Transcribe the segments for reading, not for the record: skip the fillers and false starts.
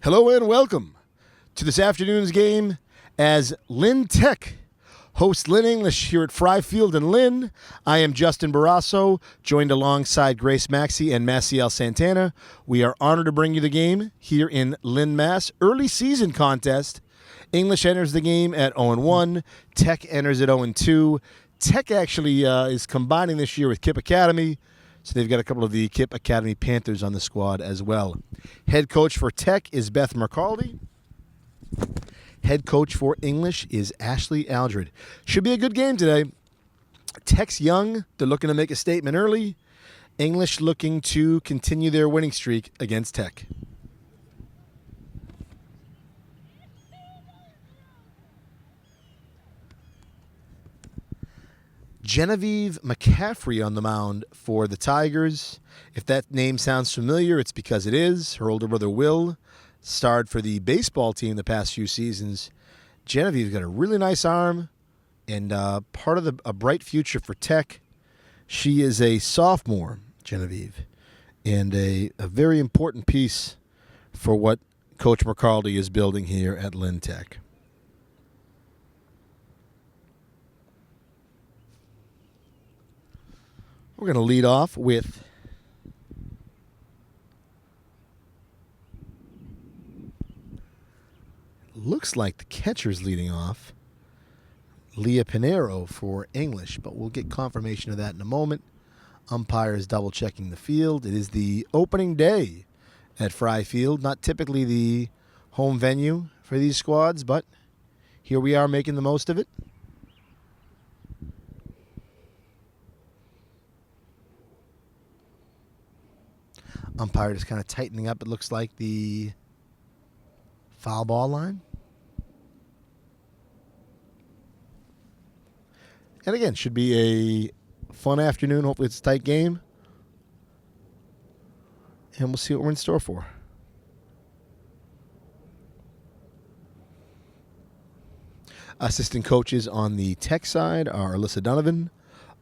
Hello and welcome to this afternoon's game as Lynn Tech hosts Lynn English here at Fry Field in Lynn. I am Justin Barrasso, joined alongside Grace Maxey and Maciel Santana. We are honored to bring you the game here in Lynn, Mass. Early season contest. English enters the game at 0-1. Tech enters at 0-2. Tech actually is combining this year with Kip Academy, so they've got a couple of the Kip Academy Panthers on the squad as well. Head coach for Tech is Beth Mercaldi. Head coach for English is Ashley Aldred. Should be a good game today. Tech's young. They're looking to make a statement early. English looking to continue their winning streak against Tech. Genevieve McCaffrey on the mound for the Tigers. If that name sounds familiar, it's because it is. Her older brother, Will, starred for the baseball team the past few seasons. Genevieve's got a really nice arm and part of a bright future for Tech. She is a sophomore, Genevieve, and a very important piece for what Coach McCarty is building here at Lynn Tech. We're going to lead off with looks like the catcher's leading off, Leah Pinero for English, but we'll get confirmation of that in a moment. Umpire is double-checking the field. It is the opening day at Fry Field, not typically the home venue for these squads, but here we are making the most of it. Umpire just kind of tightening up, it looks like, the foul ball line. And again, should be a fun afternoon. Hopefully it's a tight game. And we'll see what we're in store for. Assistant coaches on the Tech side are Alyssa Donovan,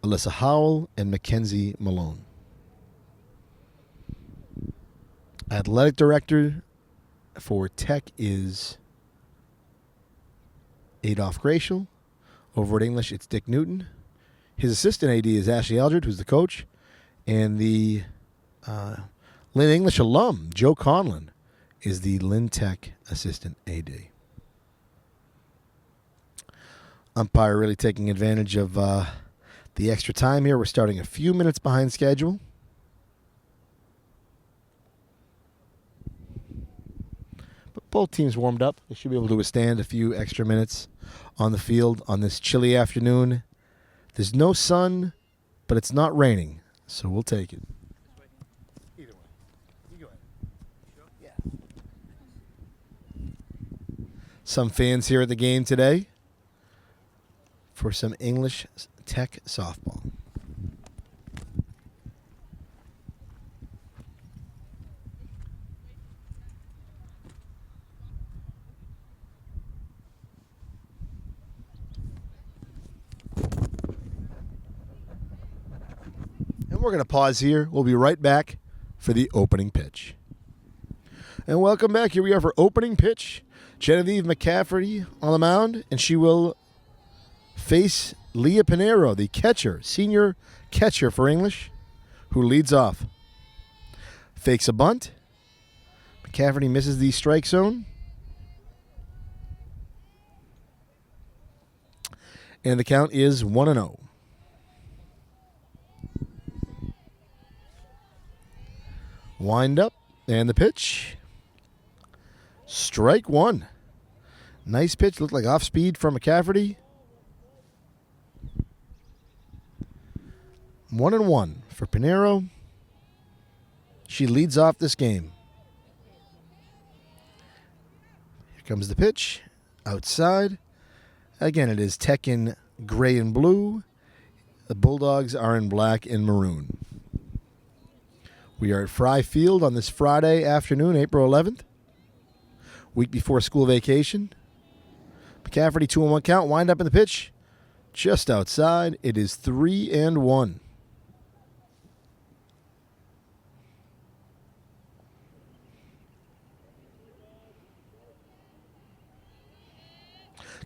Alyssa Howell, and Mackenzie Malone. Athletic director for Tech is Adolph Gratial. Over at English, it's Dick Newton. His assistant AD is Ashley Aldred, who's the coach. And the Lynn English alum, Joe Conlon, is the Lynn Tech assistant AD. Umpire really taking advantage of the extra time here. We're starting a few minutes behind schedule. Both teams warmed up. They should be able to withstand a few extra minutes on the field on this chilly afternoon. There's no sun, but it's not raining, so we'll take it. Either way. You go ahead. Yeah. Some fans here at the game today for some English Tech softball. We're going to pause here. We'll be right back for the opening pitch. And welcome back. Here we are for opening pitch. Genevieve McCaffrey on the mound, and she will face Leah Pinero, the catcher, senior catcher for English, who leads off. Fakes a bunt. McCaffrey misses the strike zone. And the count is 1-0. Wind up, and the pitch. Strike one. Nice pitch. Looked like off speed from McCaffrey. 1-1 for Pinero. She leads off this game. Here comes the pitch. Outside. Again, it is Tech in gray and blue. The Bulldogs are in black and maroon. We are at Fry Field on this Friday afternoon, April 11th, week before school vacation. McCaffrey, 2-1 count, wind up in the pitch, just outside. It is 3-1.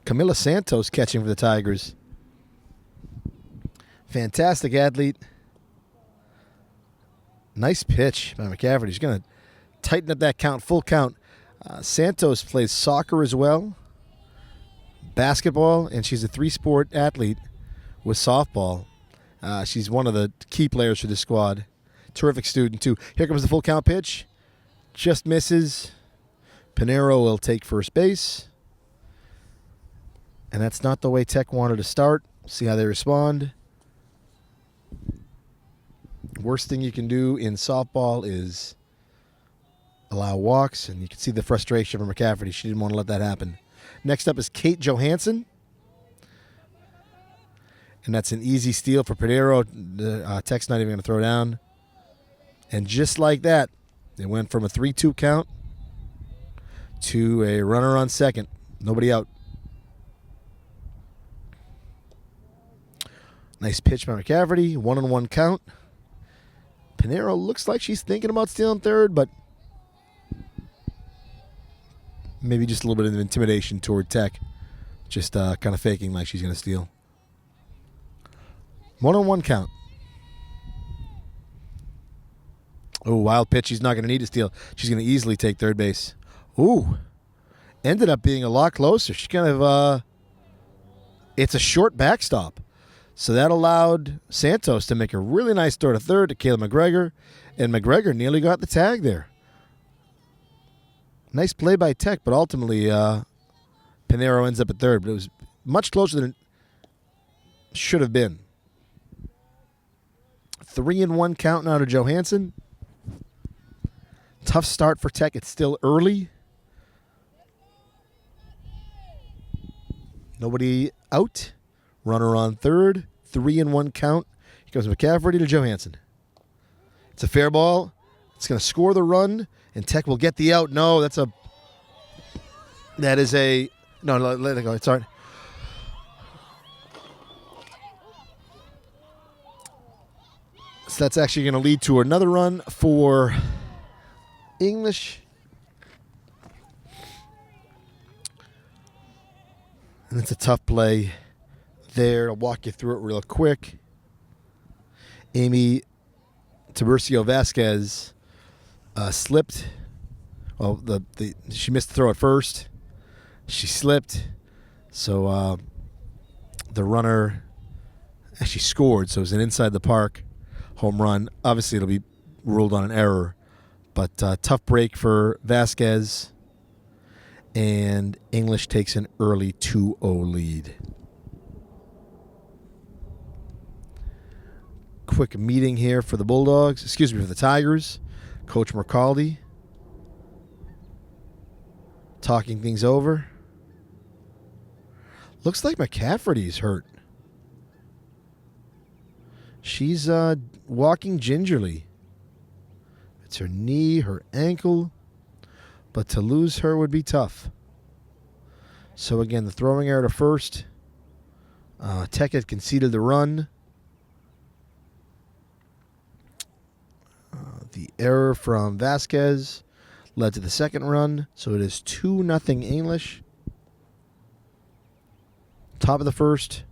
Camila Santos catching for the Tigers. Fantastic athlete. Nice pitch by McCafferty. He's going to tighten up that count, full count. Santos plays soccer as well, basketball, and she's a three-sport athlete with softball. She's one of the key players for this squad. Terrific student, too. Here comes the full count pitch. Just misses. Pinero will take first base. And that's not the way Tech wanted to start. See how they respond. Worst thing you can do in softball is allow walks, and you can see the frustration from McCafferty. She didn't want to let that happen. Next up is Kate Johansson. And that's an easy steal for Pinero. Tech's not even going to throw down. And just like that, it went from a 3-2 count to a runner on second. Nobody out. Nice pitch by McCafferty. 1-1 count. Pinero looks like she's thinking about stealing third, but maybe just a little bit of intimidation toward Tech. Just kind of faking like she's going to steal. 1-1 count. Oh, wild pitch. She's not going to need to steal. She's going to easily take third base. Ooh. Ended up being a lot closer. She kind of, it's a short backstop. So that allowed Santos to make a really nice throw to third to Kayla McGregor. And McGregor nearly got the tag there. Nice play by Tech, but ultimately Pinero ends up at third. But it was much closer than it should have been. 3-1 count now to Johansson. Tough start for Tech. It's still early. Nobody out. Runner on third. 3-1 count. Here comes McCafferty to Johansson. It's a fair ball. It's going to score the run, and Tech will get the out. No, let it go. It's all right. So that's actually going to lead to another run for English. And it's a tough play there. I'll walk you through it real quick. Amy Tiburcio Vasquez slipped. Well, she missed the throw at first. She slipped. So the runner actually scored. So it was an inside the park home run. Obviously, it'll be ruled on an error. But tough break for Vasquez. And English takes an early 2-0 lead. Quick meeting here for the Bulldogs. For the Tigers. Coach Mercaldi talking things over. Looks like McCafferty's hurt. She's walking gingerly. It's her knee, her ankle. But to lose her would be tough. So again, the throwing error to first. Tech had conceded the run. The error from Vasquez led to the second run. So it is 2-0 English. Top of the first.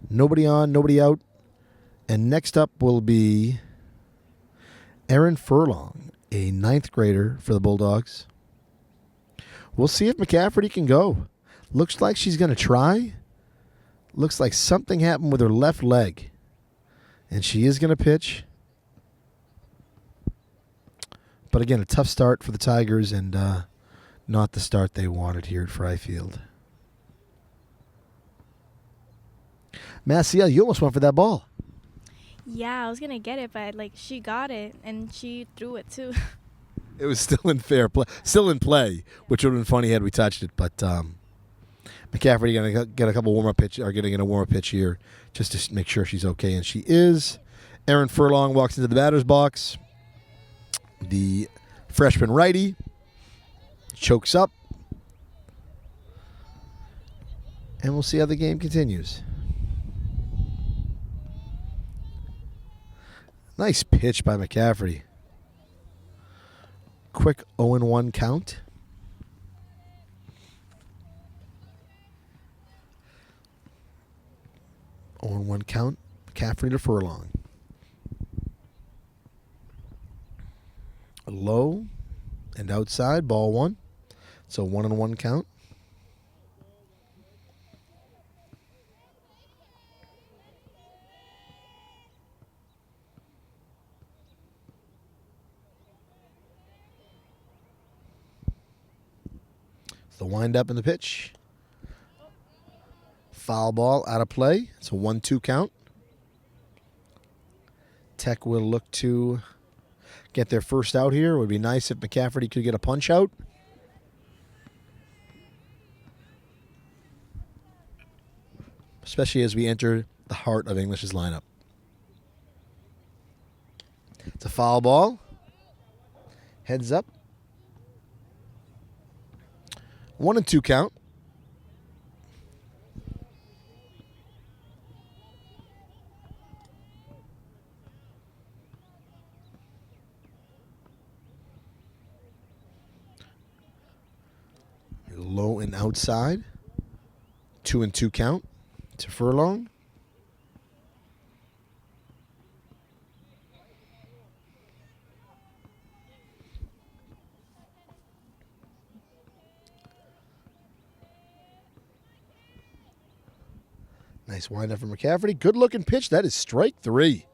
Nobody on, nobody out. And next up will be Erin Furlong, a 9th grader for the Bulldogs. We'll see if McCafferty can go. Looks like she's going to try. Looks like something happened with her left leg. And she is going to pitch. But again, a tough start for the Tigers and not the start they wanted here at Fry Field. Maciel, you almost went for that ball. Yeah, I was going to get it, but she got it, and she threw it too. It was still in still in play, which would have been funny had we touched it. But McCafferty going to get a couple warm-up pitch, or getting in a warm-up pitch here just to make sure she's okay, and she is. Erin Furlong walks into the batter's box. The freshman righty chokes up. And we'll see how the game continues. Nice pitch by McCafferty. Quick 0-1 count. 0-1 count. McCaffrey to Furlong. Low and outside, ball 1. So 1-1 count. The wind up in the pitch. Foul ball out of play. It's a 1-2 count. Tech will look to get their first out here. It would be nice if McCaffrey could get a punch out. Especially as we enter the heart of English's lineup. It's a foul ball. Heads up. 1-2 count. Low and outside. 2-2 count to Furlong. Nice windup from McCaffrey. Good looking pitch. That is strike 3.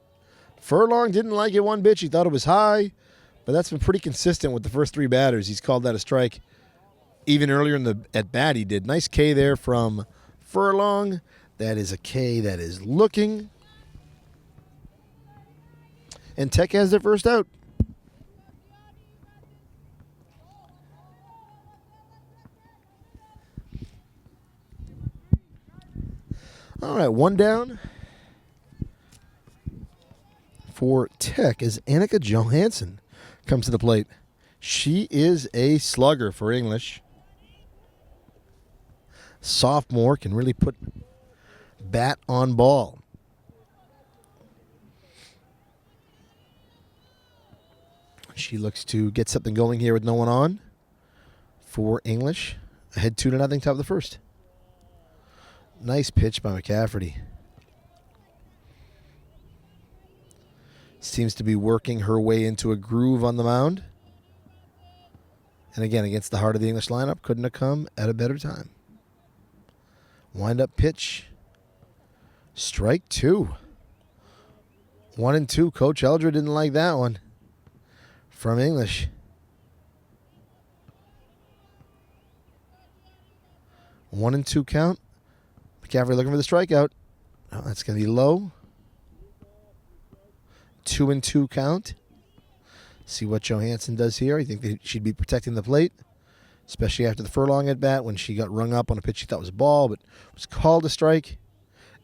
Furlong didn't like it one pitch. He thought it was high, but that's been pretty consistent with the first 3 batters. He's called that a strike. Even earlier in the at bat, he did. Nice K there from Furlong. That is a K that is looking. And Tech has their first out. All right, 1 down for Tech as Annika Johansson comes to the plate. She is a slugger for English. Sophomore, can really put bat on ball. She looks to get something going here with no one on for English. Ahead 2-0, top of the first. Nice pitch by McCaffrey. Seems to be working her way into a groove on the mound. And again, against the heart of the English lineup, couldn't have come at a better time. Wind up pitch. Strike 2. 1-2. Coach Eldred didn't like that one from English. One and two count. McCaffrey looking for the strikeout. Oh, that's going to be low. 2-2 count. See what Johansson does here. I think that she'd be protecting the plate, especially after the Furlong at bat when she got rung up on a pitch she thought was a ball, but was called a strike.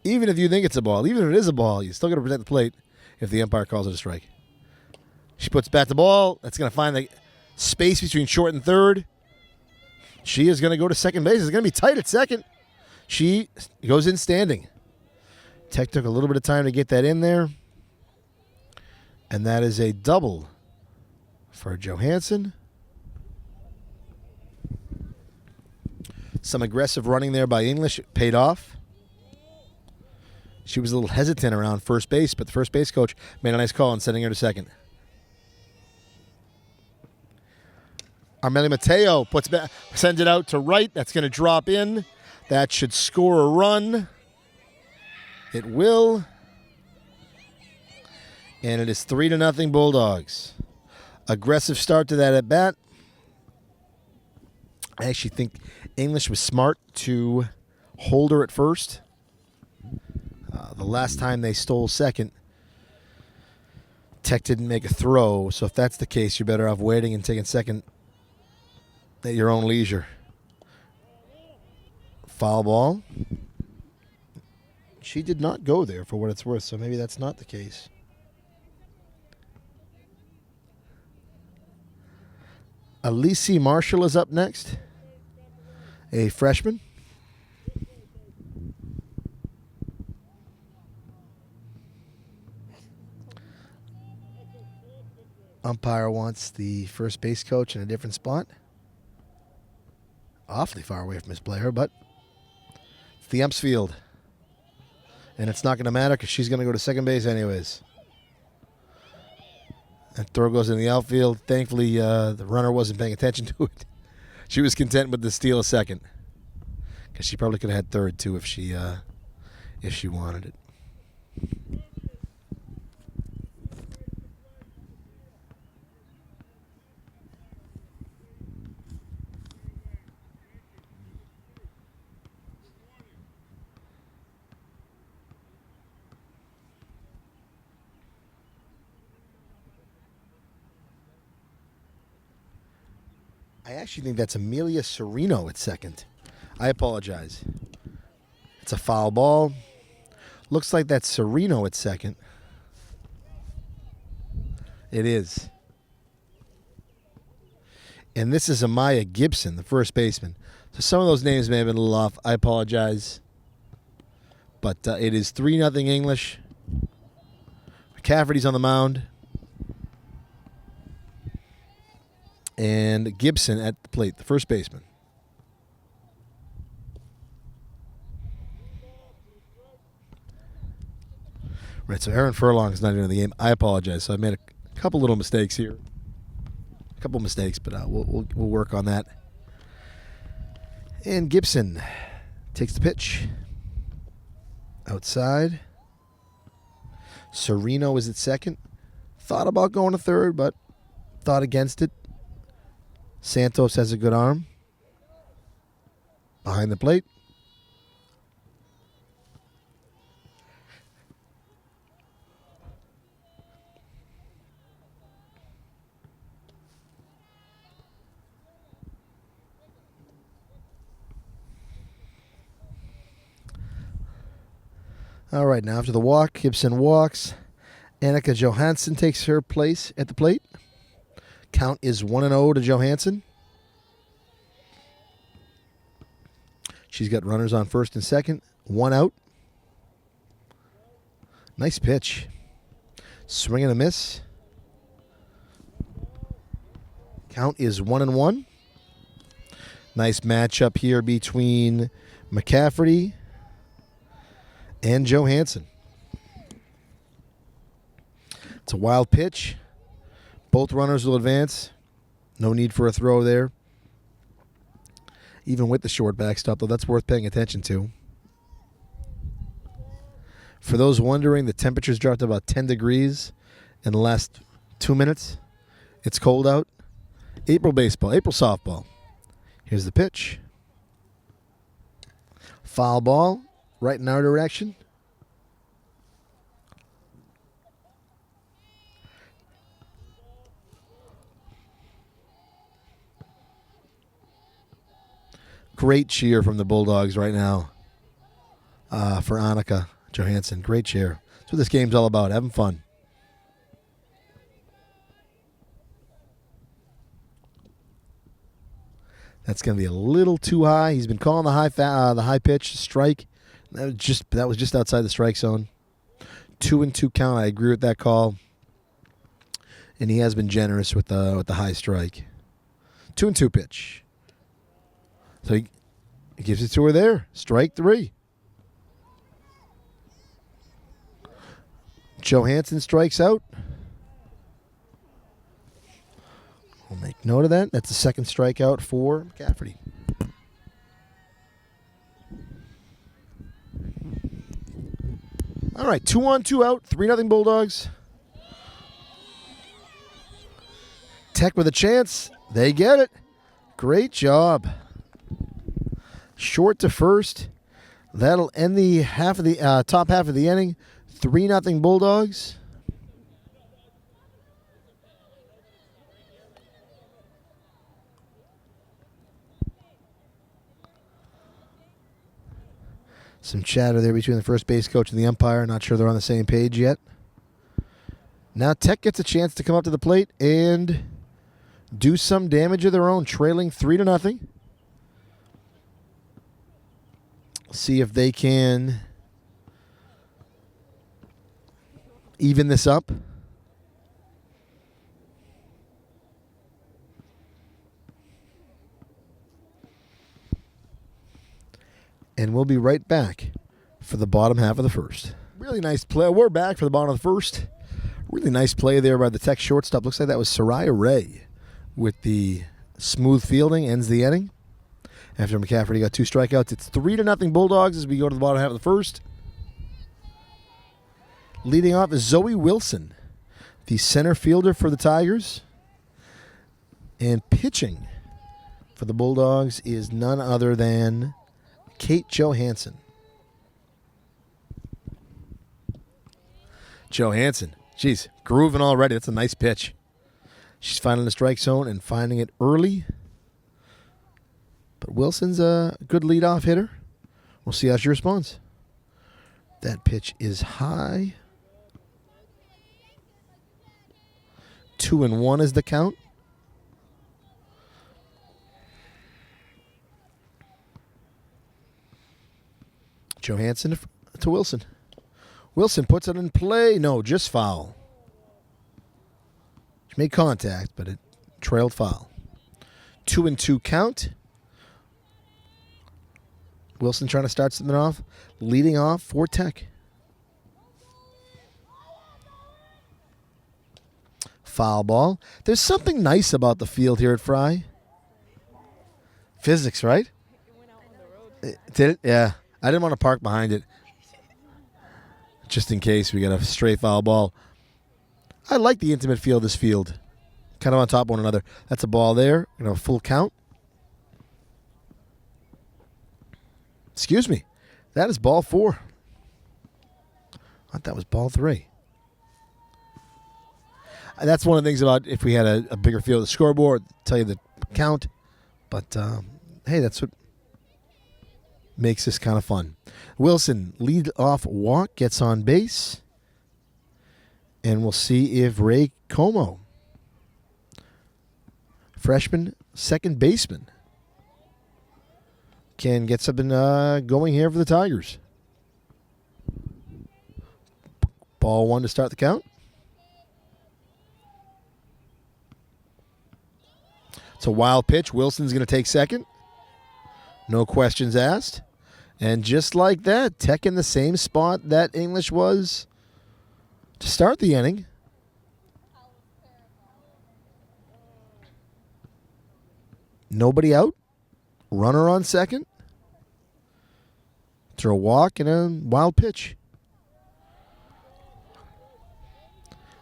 Even if you think it's a ball, even if it is a ball, you still got to protect the plate if the umpire calls it a strike. She puts bat to ball. That's going to find the space between short and third. She is going to go to second base. It's going to be tight at second. She goes in standing. Tech took a little bit of time to get that in there. And that is a double for Johansson. Some aggressive running there by English. It paid off. She was a little hesitant around first base, but the first base coach made a nice call in sending her to second. Armeli Mateo sends it out to right. That's going to drop in. That should score a run. It will. And it is 3-0 Bulldogs. Aggressive start to that at bat. I actually think English was smart to hold her at first. The last time they stole second, Tech didn't make a throw. So if that's the case, you're better off waiting and taking second at your own leisure. Foul ball. She did not go there for what it's worth, so maybe that's not the case. Elise Marshall is up next, a freshman. Umpire wants the first base coach in a different spot. Awfully far away from his player, but it's the ump's field. And it's not going to matter because she's going to go to second base anyways. That throw goes in the outfield. Thankfully, the runner wasn't paying attention to it. She was content with the steal of second. Because she probably could have had third, too, if she wanted it. I actually think that's Amelia Sereno at second. I apologize. It's a foul ball. Looks like that's Sereno at second. It is. And this is Amaya Gibson, the first baseman. So some of those names may have been a little off. I apologize. But it is 3-0 English. McCafferty's on the mound. And Gibson at the plate, the first baseman. Right, so Aaron Furlong is not even in the game. I apologize. So I made a couple little mistakes here. A couple mistakes, but we'll work on that. And Gibson takes the pitch. Outside. Sereno is at second. Thought about going to third, but thought against it. Santos has a good arm. Behind the plate. All right, now after the walk, Gibson walks. Annika Johansson takes her place at the plate. Count is 1-0 to Johansson. She's got runners on first and second. 1 out. Nice pitch. Swing and a miss. Count is 1-1. Nice matchup here between McCafferty and Johansson. It's a wild pitch. Both runners will advance. No need for a throw there. Even with the short backstop, though, that's worth paying attention to. For those wondering, the temperature's dropped about 10 degrees in the last 2 minutes. It's cold out. April baseball, April softball. Here's the pitch. Foul ball, right in our direction. Great cheer from the Bulldogs right now for Annika Johansson. Great cheer. That's what this game's all about, having fun. That's going to be a little too high. He's been calling the high pitch strike. That was just outside the strike zone. 2-2 count. I agree with that call. And he has been generous with the high strike. 2-2 pitch. So he gives it to her there. Strike 3. Johansson strikes out. We'll make note of that. That's the second strikeout for McCafferty. All right, 2 on, 2 out, 3-0 Bulldogs. Tech with a chance. They get it. Great job. Short to first. That'll end the top half of the inning. 3-0 Bulldogs. Some chatter there between the first base coach and the umpire. Not sure they're on the same page yet. Now Tech gets a chance to come up to the plate and do some damage of their own, trailing 3-0. See if they can even this up. And we'll be right back for the bottom half of the first. Really nice play. We're back for the bottom of the first. Really nice play there by the Tech shortstop. Looks like that was Soraya Ray with the smooth fielding. Ends the inning. After McCafferty got 2 strikeouts, it's 3-0 Bulldogs as we go to the bottom half of the first. Leading off is Zoe Wilson, the center fielder for the Tigers. And pitching for the Bulldogs is none other than Kate Johansson. Johansson, geez, grooving already. That's a nice pitch. She's finding the strike zone and finding it early. But Wilson's a good leadoff hitter. We'll see how she responds. That pitch is high. 2-1 is the count. Johansson to Wilson. Wilson puts it in play. No, just foul. She made contact, but it trailed foul. 2-2 count. Wilson trying to start something off. Leading off for Tech. Foul ball. There's something nice about the field here at Fry. Physics, right? Did it? Yeah. I didn't want to park behind it. Just in case we got a stray foul ball. I like the intimate feel of this field. Kind of on top of one another. That's a ball there. A full count. Excuse me. That is ball 4. I thought that was ball 3. That's one of the things about if we had a bigger field of the scoreboard, tell you the count. But, hey, that's what makes this kind of fun. Wilson, lead off walk, gets on base. And we'll see if Ray Como, freshman second baseman, can get something going here for the Tigers. Ball 1 to start the count. It's a wild pitch. Wilson's going to take second. No questions asked. And just like that, Tech in the same spot that English was to start the inning. Nobody out. Runner on second. Throw a walk and a wild pitch.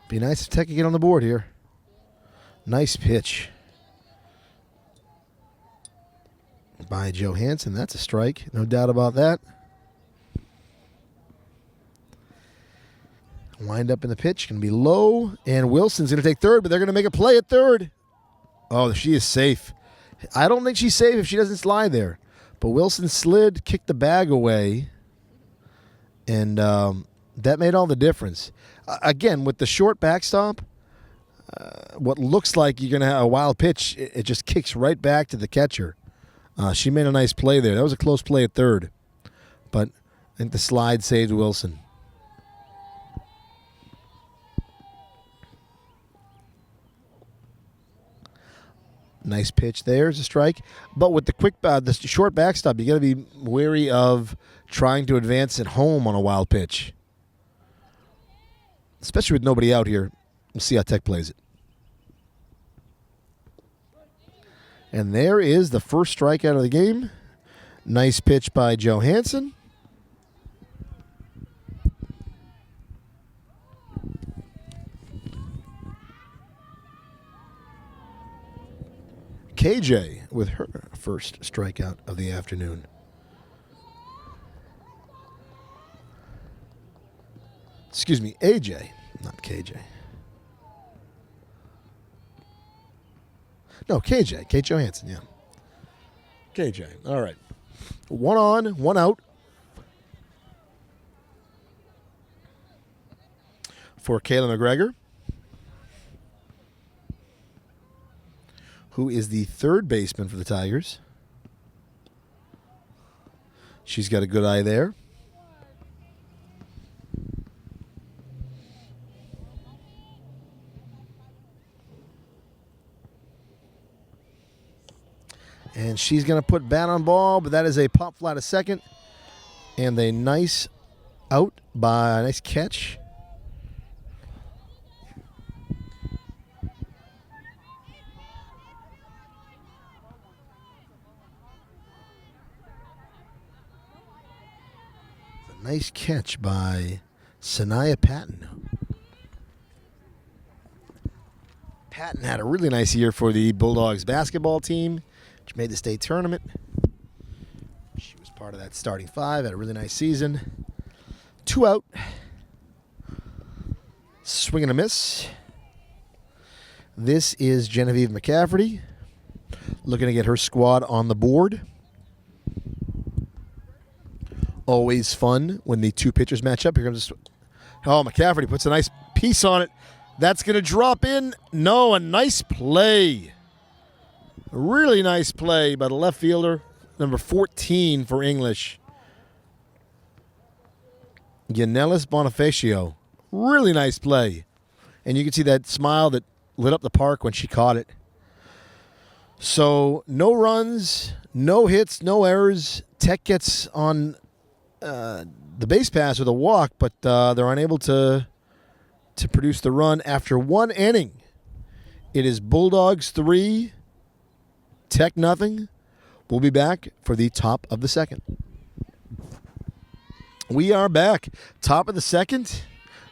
Be nice if Tech could get on the board here. Nice pitch by Johansson. That's a strike. No doubt about that. Wind up in the pitch. Going to be low. And Wilson's going to take third, but they're going to make a play at third. Oh, she is safe. I don't think she's safe if she doesn't slide there. But Wilson slid, kicked the bag away. And that made all the difference. Again, with the short backstop, what looks like you're going to have a wild pitch, it just kicks right back to the catcher. She made a nice play there. That was a close play at third. But I think the slide saved Wilson. Nice pitch there as a strike. But with the short backstop, you got to be wary of trying to advance at home on a wild pitch. Especially with nobody out here. We'll see how Tech plays it. And there is the first strikeout of the game. Nice pitch by Johansson. KJ with her first strikeout of the afternoon. Excuse me, AJ, not KJ. No, KJ. Kate Johansson, yeah. KJ. All right. 1 on, 1 out. For Kayla McGregor, who is the third baseman for the Tigers. She's got a good eye there. And she's going to put bat on ball, but that is a pop fly to second. And a nice out by a nice catch. A nice catch by Sanaya Patton. Patton had a really nice year for the Bulldogs basketball team, which made the state tournament. She was part of that starting five, had a really nice season. 2 out. Swing and a miss. This is Genevieve McCafferty looking to get her squad on the board. Always fun when the two pitchers match up. Here comes McCafferty puts a nice piece on it. That's going to drop in. No, a nice play. A really nice play by the left fielder, number 14 for English. Yannelis Bonifacio. Really nice play. And you can see that smile that lit up the park when she caught it. So no runs, no hits, no errors. Tech gets on the base pass with a walk, but they're unable to produce the run after 1 inning. It is Bulldogs 3, Tech nothing. We'll be back for the top of the second. We are back. Top of the second.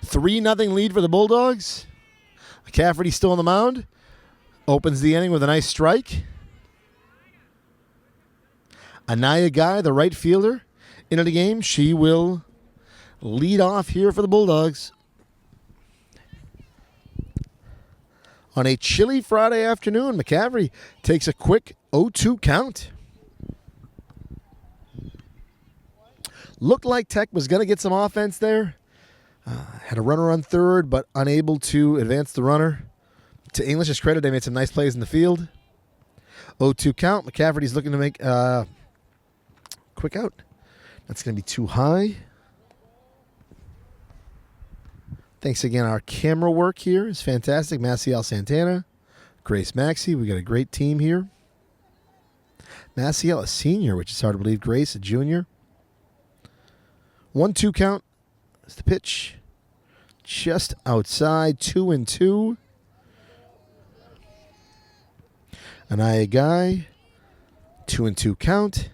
3-0 lead for the Bulldogs. McCafferty still on the mound. Opens the inning with a nice strike. Anaya Guy, the right fielder, into the game. She will lead off here for the Bulldogs. On a chilly Friday afternoon, McCafferty takes a quick 0-2 count. Looked like Tech was going to get some offense there. Had a runner on third, but unable to advance the runner. To English's credit, they made some nice plays in the field. 0-2 count. McCafferty's looking to make quick out. That's going to be too high. Thanks again. Our camera work here is fantastic. Maciel Santana, Grace Maxey. We got a great team here. Maciel, a senior, which is hard to believe. Grace, a junior. 1-2 count. That's the pitch. Just outside. 2-2. Anaya Guy. 2-2 count.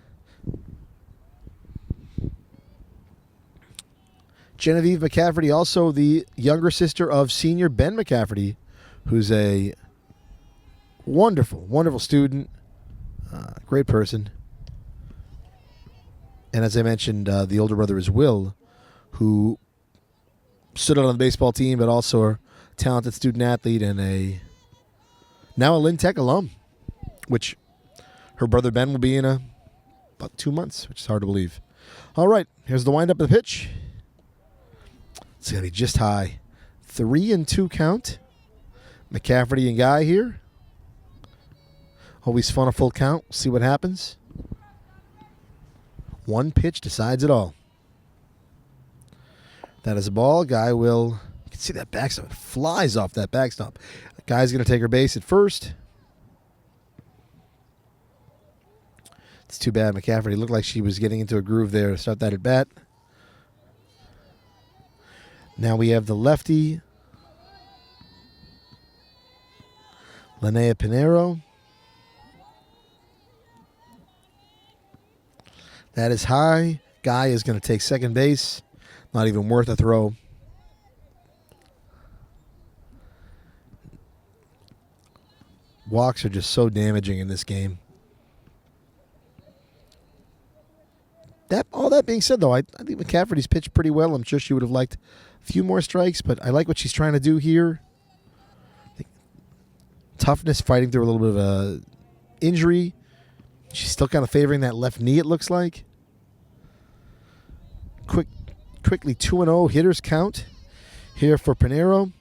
Genevieve McCafferty, also the younger sister of senior Ben McCafferty, who's a wonderful, wonderful student, great person. And as I mentioned, the older brother is Will, who stood out on the baseball team, but also a talented student athlete and now a Lynn Tech alum, which her brother Ben will be in about 2 months, which is hard to believe. All right, here's the windup of the pitch. It's going to be just high. 3-2 count. McCafferty and Guy here. Always fun, a full count. See what happens. One pitch decides it all. That is a ball. Guy will... You can see that backstop. It flies off that backstop. Guy's going to take her base at first. It's too bad McCafferty looked like she was getting into a groove there to start that at bat. Now we have the lefty, Linnea Pinero. That is high. Guy is going to take second base. Not even worth a throw. Walks are just so damaging in this game. All that being said, though, I think McCafferty's pitched pretty well. I'm sure she would have liked a few more strikes, but I like what she's trying to do here. Toughness, fighting through a little bit of a injury. She's still kind of favoring that left knee, it looks like. Quickly 2-0 hitters count here for Pinero.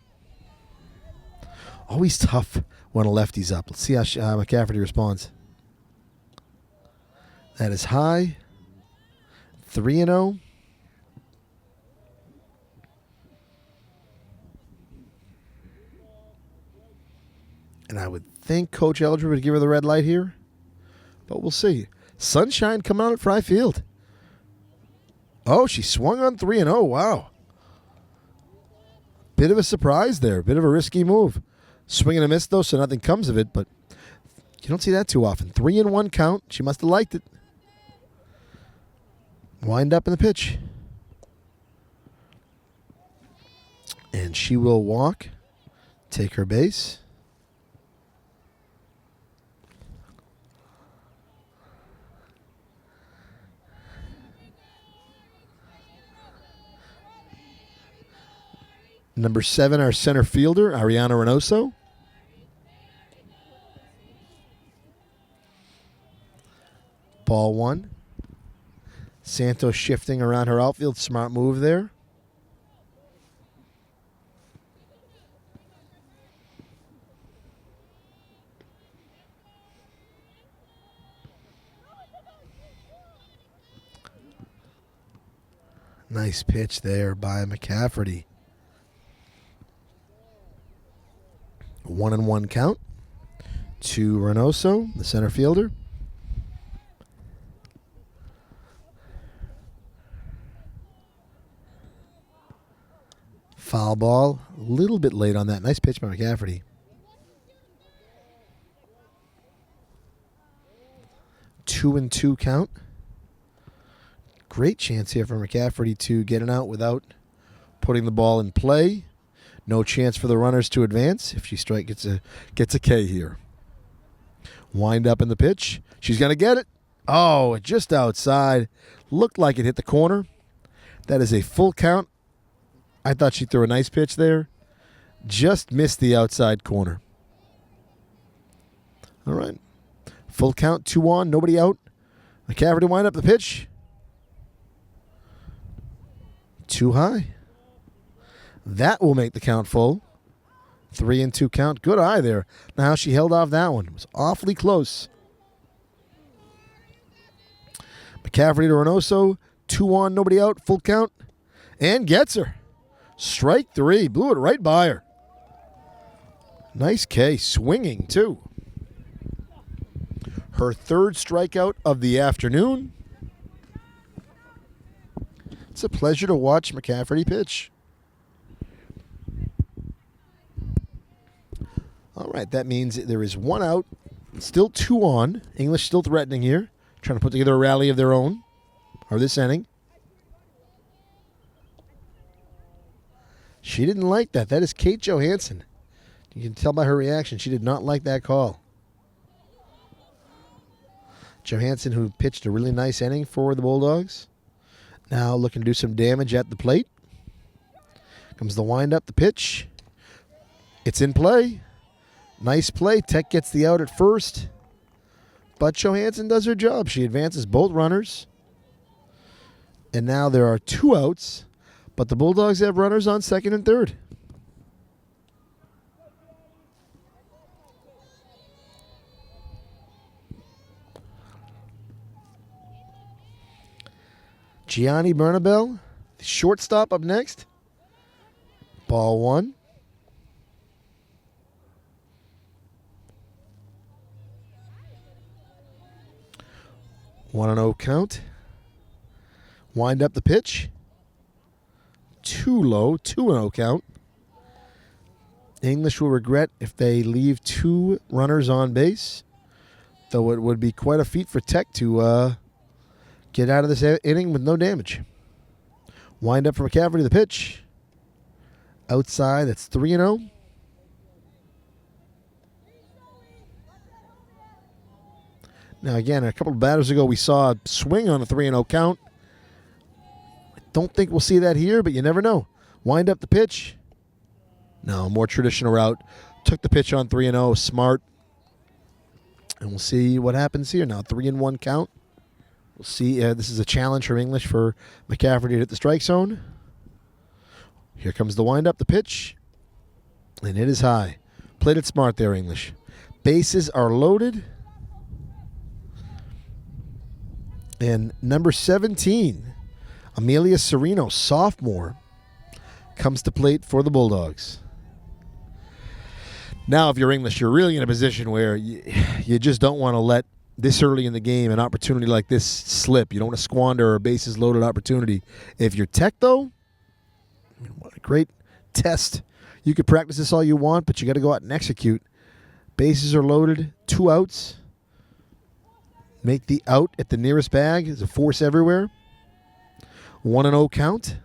Always tough when a lefty's up. Let's see how McCafferty responds. That is high. 3-0. And I would think Coach Eldred would give her the red light here. But we'h see. Sunshine coming out at Fry Field. Oh, she swung on 3-0. Wow. Bit of a surprise there. Bit of a risky move. Swing and a miss, though, so nothing comes of it, but you don't see that too often. 3-1 count. She must have liked it. Wind up in the pitch. And she will walk, take her base. Number 7, our center fielder, Ariana Reynoso. Ball 1. Santos shifting around her outfield. Smart move there. Nice pitch there by McCafferty. 1-1 count to Reynoso, the center fielder. Foul ball, a little bit late on that. Nice pitch by McCafferty. 2-2 count. Great chance here for McCafferty to get an out without putting the ball in play. No chance for the runners to advance if she gets a K here. Wind up in the pitch. She's going to get it. Oh, just outside. Looked like it hit the corner. That is a full count. I thought she threw a nice pitch there. Just missed the outside corner. All right. Full count, 2 on, nobody out. McCafferty wind up the pitch. Too high. That will make the count full. 3-2 count. Good eye there. Now she held off that one. It was awfully close. McCafferty to Reynoso. 2 on, nobody out. Full count. And gets her. Strike 3. Blew it right by her. Nice K. Swinging, too. Her 3rd strikeout of the afternoon. It's a pleasure to watch McCafferty pitch. All right, that means there is 1 out. Still 2 on. English still threatening here. Trying to put together a rally of their own. Or this inning. She didn't like that. That is Kate Johansson. You can tell by her reaction. She did not like that call. Johansson, who pitched a really nice inning for the Bulldogs. Now looking to do some damage at the plate. Comes the wind up, the pitch. It's in play. Nice play. Tech gets the out at first. But Johansson does her job. She advances both runners. And now there are 2 outs. But the Bulldogs have runners on 2nd and 3rd. Gianni Bernabel, the shortstop, up next. Ball 1. 1-0 count. Wind up the pitch. Too low. 2-0 count. English will regret if they leave 2 runners on base, though it would be quite a feat for Tech to get out of this inning with no damage. Wind up for McCafferty, the pitch. Outside, that's 3-0. Now, again, a couple of batters ago, we saw a swing on a 3-0 count. I don't think we'll see that here, but you never know. Wind up the pitch. No, more traditional route. Took the pitch on 3-0. Smart. And we'll see what happens here now. 3-1 count. We'll see. This is a challenge for English for McCafferty to hit the strike zone. Here comes the wind up, the pitch. And it is high. Played it smart there, English. Bases are loaded. And number 17, Amelia Sereno, sophomore, comes to plate for the Bulldogs. Now, if you're English, you're really in a position where you just don't want to let this early in the game, an opportunity like this slip. You don't want to squander a bases loaded opportunity. If you're Tech, though, I mean, what a great test. You could practice this all you want, but you got to go out and execute. Bases are loaded, 2 outs. Make the out at the nearest bag. There's a force everywhere. 1-0 count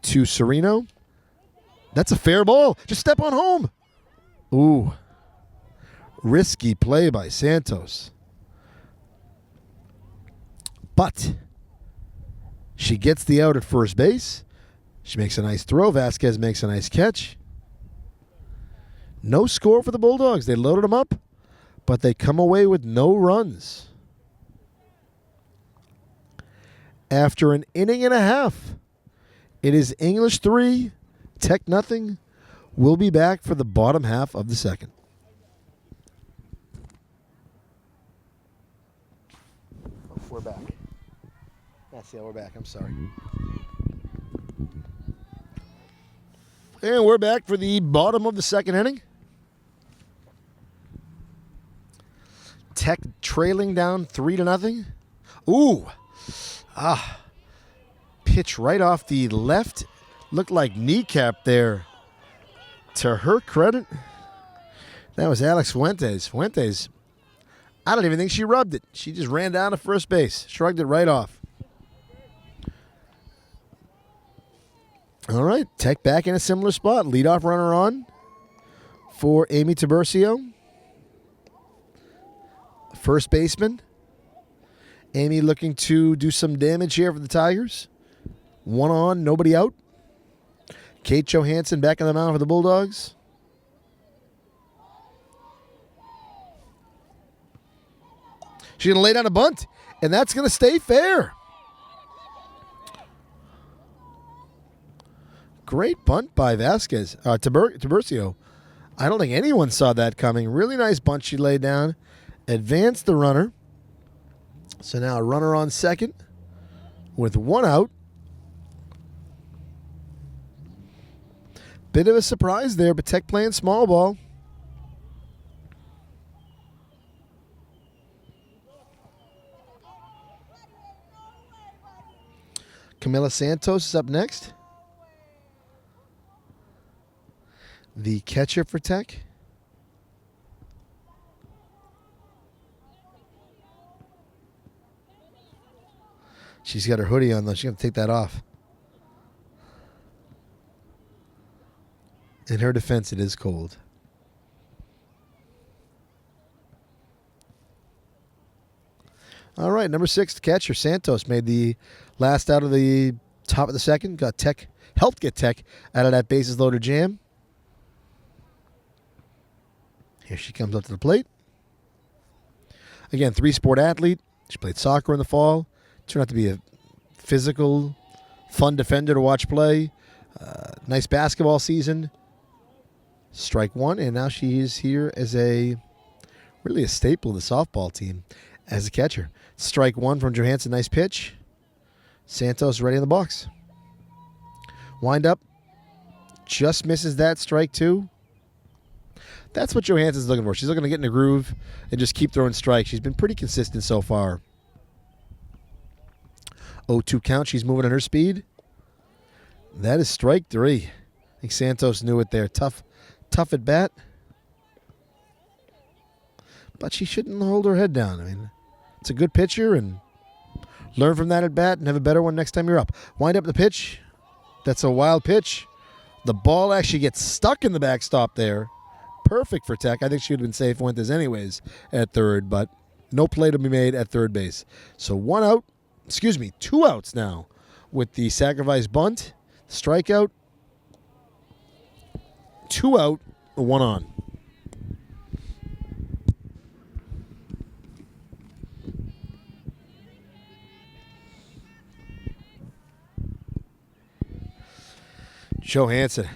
to Sereno. That's a fair ball. Just step on home. Ooh. Risky play by Santos. But she gets the out at first base. She makes a nice throw. Vasquez makes a nice catch. No score for the Bulldogs. They loaded them up, but they come away with no runs. After an inning and a half, it is English 3, Tech nothing. We'll be back for the bottom half of the second. We're back. Yeah, we're back. I'm sorry. And we're back for the bottom of the second inning. Tech trailing down 3-0. Ooh. Pitch right off the left. Looked like kneecap there. To her credit, that was Alex Fuentes. Fuentes, I don't even think she rubbed it. She just ran down to first base. Shrugged it right off. All right, Tech back in a similar spot. Leadoff runner on for Amy Tiburcio. First baseman. Amy looking to do some damage here for the Tigers. 1 on, nobody out. Kate Johansson back on the mound for the Bulldogs. She's going to lay down a bunt, and that's going to stay fair. Great bunt by Vasquez. Tiburcio. I don't think anyone saw that coming. Really nice bunt she laid down. Advanced the runner. So now a runner on second with 1 out. Bit of a surprise there, but Tech playing small ball. Camila Santos is up next. The catcher for Tech. She's got her hoodie on, though. She's going to take that off. In her defense, it is cold. All right, number 6, catcher Santos made the last out of the top of the second. Got Tech, helped get Tech out of that bases loaded jam. Here she comes up to the plate. Again, 3-sport athlete. She played soccer in the fall. Turned out to be a physical, fun defender to watch play. Nice basketball season. Strike 1, and now she is here as really a staple of the softball team as a catcher. Strike 1 from Johansson, nice pitch. Santos ready in the box. Wind up, just misses that. Strike 2. That's what Johansson's looking for. She's looking to get in the groove and just keep throwing strikes. She's been pretty consistent so far. 0-2 count, she's moving at her speed. That is strike 3. I think Santos knew it there. Tough at bat. But she shouldn't hold her head down. I mean, it's a good pitcher, and learn from that at bat and have a better one next time you're up. Wind up the pitch. That's a wild pitch. The ball actually gets stuck in the backstop there. Perfect for Tech. I think she would have been safe Fuentes anyways at third, but no play to be made at third base. So 2 outs now with the sacrifice bunt, strikeout, 2 out, 1 on. Johansson.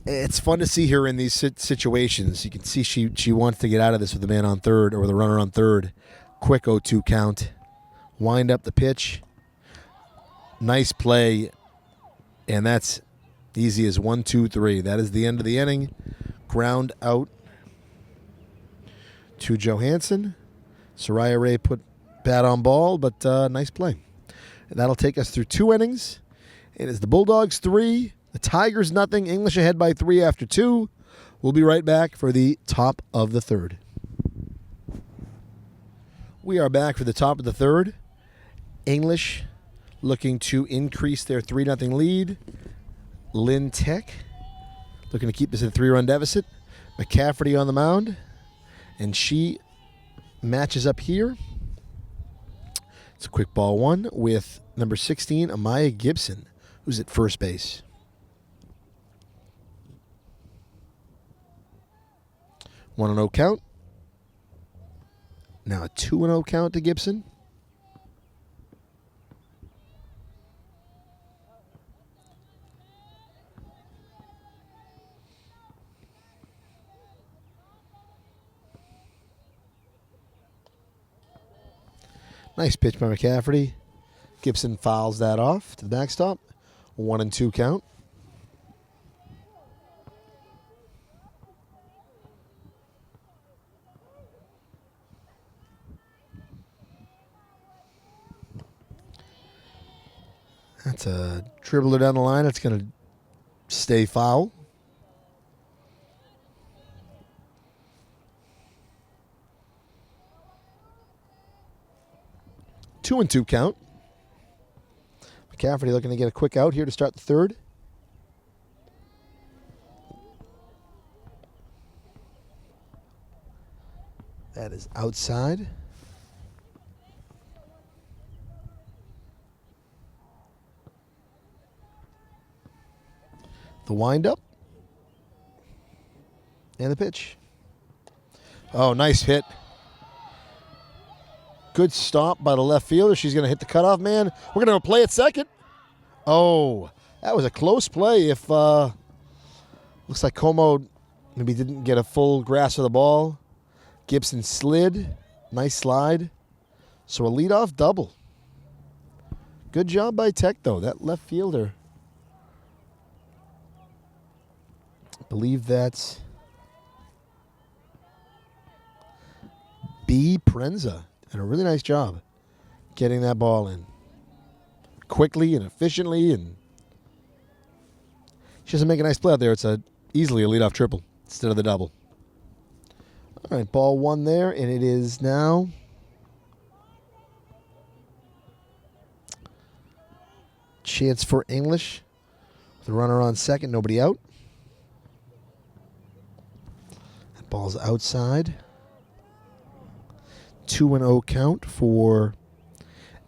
It's fun to see her in these situations. You can see she wants to get out of this with the man on third or the runner on third. Quick 0-2 count. Wind up the pitch. Nice play. And that's easy as 1-2-3. That is the end of the inning. Ground out to Johansson. Soraya Ray put bat on ball, but nice play. And that'll take us through 2 innings. It is the Bulldogs 3, the Tigers nothing. English ahead by 3 after 2. We'll be right back for the top of the third. We are back for the top of the third. English looking to increase their 3-0 lead. Lynn Tech looking to keep this at a 3-run deficit. McCafferty on the mound. And she matches up here. It's a quick ball one with number 16, Amaya Gibson, who's at first base. 1-0 count. Now a 2-0 count to Gibson. Nice pitch by McCafferty. Gibson fouls that off to the backstop. 1-2 count. That's a dribbler down the line. It's going to stay foul. Two and 2 count. McCafferty looking to get a quick out here to start the third. That is outside. The windup. And the pitch. Oh, nice hit. Good stop by the left fielder. She's going to hit the cutoff man. We're going to play at second. Oh, that was a close play. If looks like Como maybe didn't get a full grasp of the ball. Gibson slid. Nice slide. So a leadoff double. Good job by Tech, though. That left fielder. I believe that's B. Prenza. And a really nice job getting that ball in quickly and efficiently. And she doesn't make a nice play out there. It's easily a leadoff triple instead of the double. All right, ball one there, and it is now chance for English. The runner on second, nobody out. That ball's outside. 2-0 count for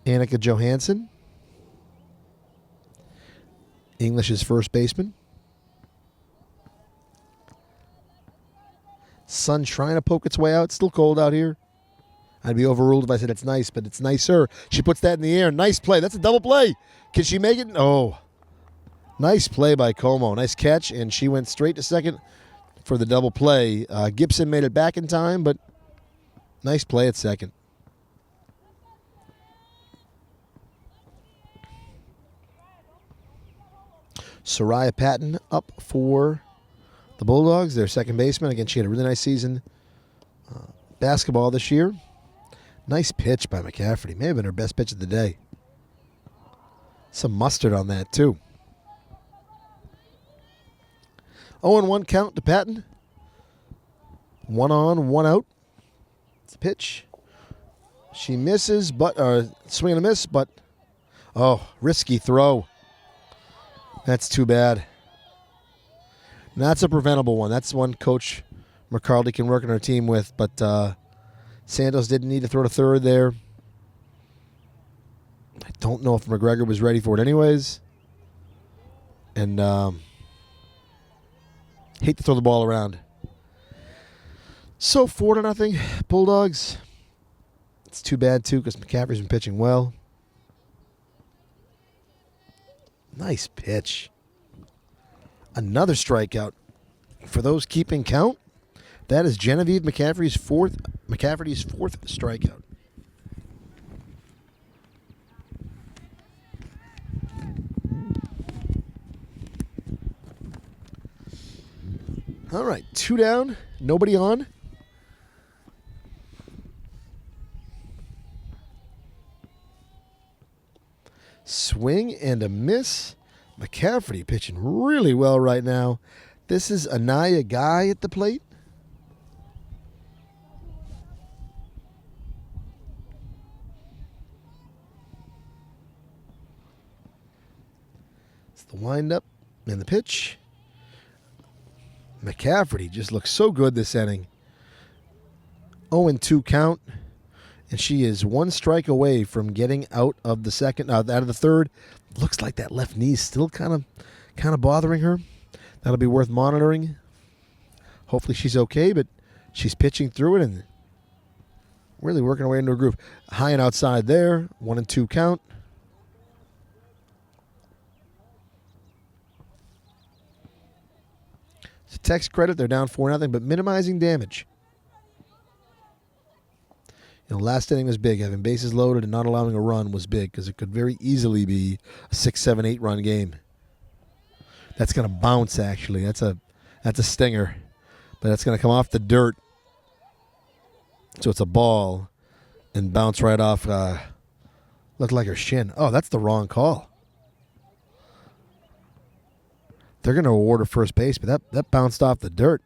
Annika Johansson. English's first baseman. Sun trying to poke its way out. It's still cold out here. I'd be overruled if I said it's nice, but it's nicer. She puts that in the air. Nice play. That's a double play. Can she make it? Oh. Nice play by Como. Nice catch, and she went straight to second for the double play. Gibson made it back in time, but nice play at second. Soraya Patton up for the Bulldogs, their second baseman. Again, she had a really nice season basketball this year. Nice pitch by McCafferty. May have been her best pitch of the day. Some mustard on that, too. 0-1 count to Patton. 1 on, 1 out. It's a pitch. She misses, but swing and a miss, but risky throw. That's too bad. And that's a preventable one. That's one Coach McCarty can work on her team with, but Santos didn't need to throw to third there. I don't know if McGregor was ready for it anyways. And hate to throw the ball around. So 4-0 Bulldogs. It's too bad, too, because McCaffrey's been pitching well. Nice pitch. Another strikeout. For those keeping count, that is Genevieve McCafferty's fourth strikeout. All right, 2 down, nobody on. Swing and a miss. McCafferty pitching really well right now. This is Anaya Guy at the plate. It's the windup and the pitch. McCafferty just looks so good this inning. 0-2 count. And she is one strike away from getting out of the second, out of the third. Looks like that left knee is still kind of bothering her. That'll be worth monitoring. Hopefully she's okay, but she's pitching through it and really working her way into a groove. High and outside there. 1-2 count. To Tech's credit, they're down 4-0, but minimizing damage. Last inning was big. Having bases loaded and not allowing a run was big because it could very easily be a 6, 7, 8 run game. That's going to bounce, actually. That's a stinger. But that's going to come off the dirt. So it's a ball and bounce right off. Looked like her shin. Oh, that's the wrong call. They're going to award her first base, but that bounced off the dirt.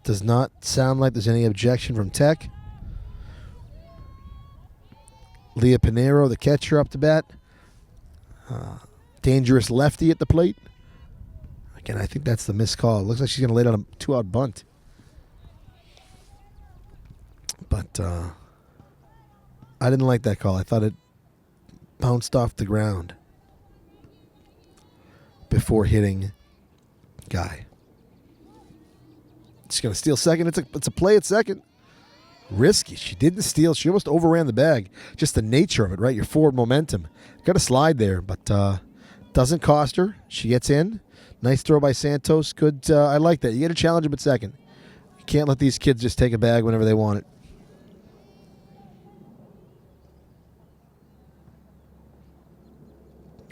Does not sound like there's any objection from Tech. Leah Pinero, the catcher, up to bat. Dangerous lefty at the plate. Again, I think that's the missed call. It looks like she's going to lay down a 2-out bunt. But I didn't like that call. I thought it bounced off the ground before hitting Guy. She's going to steal second. It's a play at second. Risky. She didn't steal. She almost overran the bag. Just the nature of it, right? Your forward momentum. Got a slide there, but doesn't cost her. She gets in. Nice throw by Santos. Good. I like that. You got to challenge him at second. You can't let these kids just take a bag whenever they want it.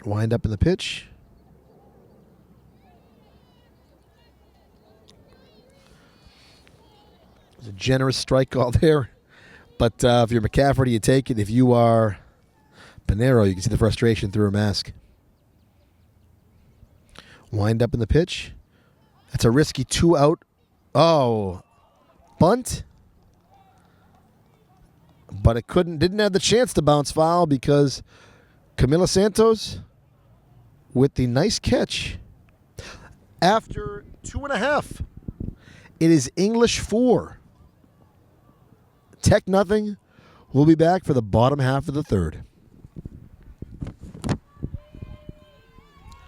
Wind up in the pitch. It's a generous strike call there. But if you're McCafferty, you take it. If you are Pinero, you can see the frustration through her mask. Wind up in the pitch. That's a risky 2-out. Oh, bunt. But it didn't have the chance to bounce foul because Camila Santos with the nice catch. After 2.5, it is English 4. Tech nothing. We'll be back for the bottom half of the third.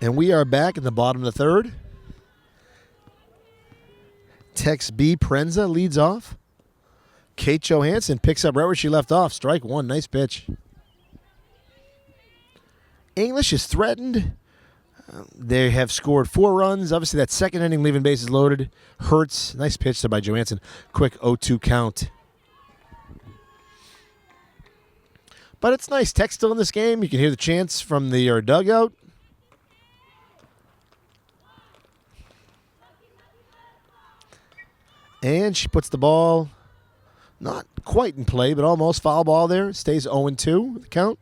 And we are back in the bottom of the third. Tech's B. Prenza leads off. Kate Johansson picks up right where she left off. Strike one. Nice pitch. English is threatened. They have scored 4 runs. Obviously, that second inning leaving bases loaded hurts. Nice pitch there by Johansson. Quick 0-2 count. But it's nice. Tech's still in this game. You can hear the chants from the dugout. And she puts the ball not quite in play, but almost. Foul ball there. Stays 0-2 the count.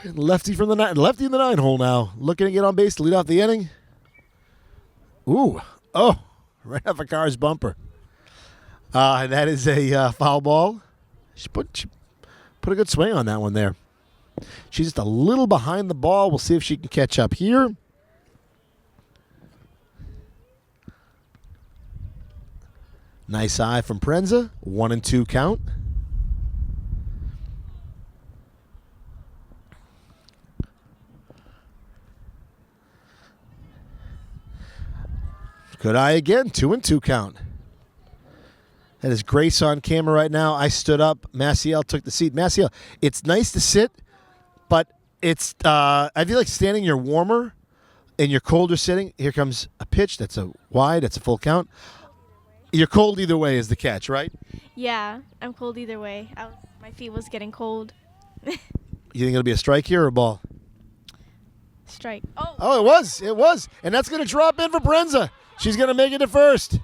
Lefty in the 9 hole now. Looking to get on base to lead off the inning. Ooh. Oh. Right off a car's bumper. That is a foul ball. She put a good swing on that one there. She's just a little behind the ball. We'll see if she can catch up here. Nice eye from Prenza. 1-2 count. Good eye again. 2-2 count. That is Grace on camera right now. I stood up. Maciel took the seat. Maciel, it's nice to sit, but it's I feel like standing you're warmer and you're colder sitting. Here comes a pitch. That's a wide. That's a full count. You're cold either way is the catch, right? Yeah, I'm cold either way. My feet was getting cold. You think it'll be a strike here or a ball? Strike. Oh. Oh, it was. It was. And that's going to drop in for Prenza. She's going to make it to first.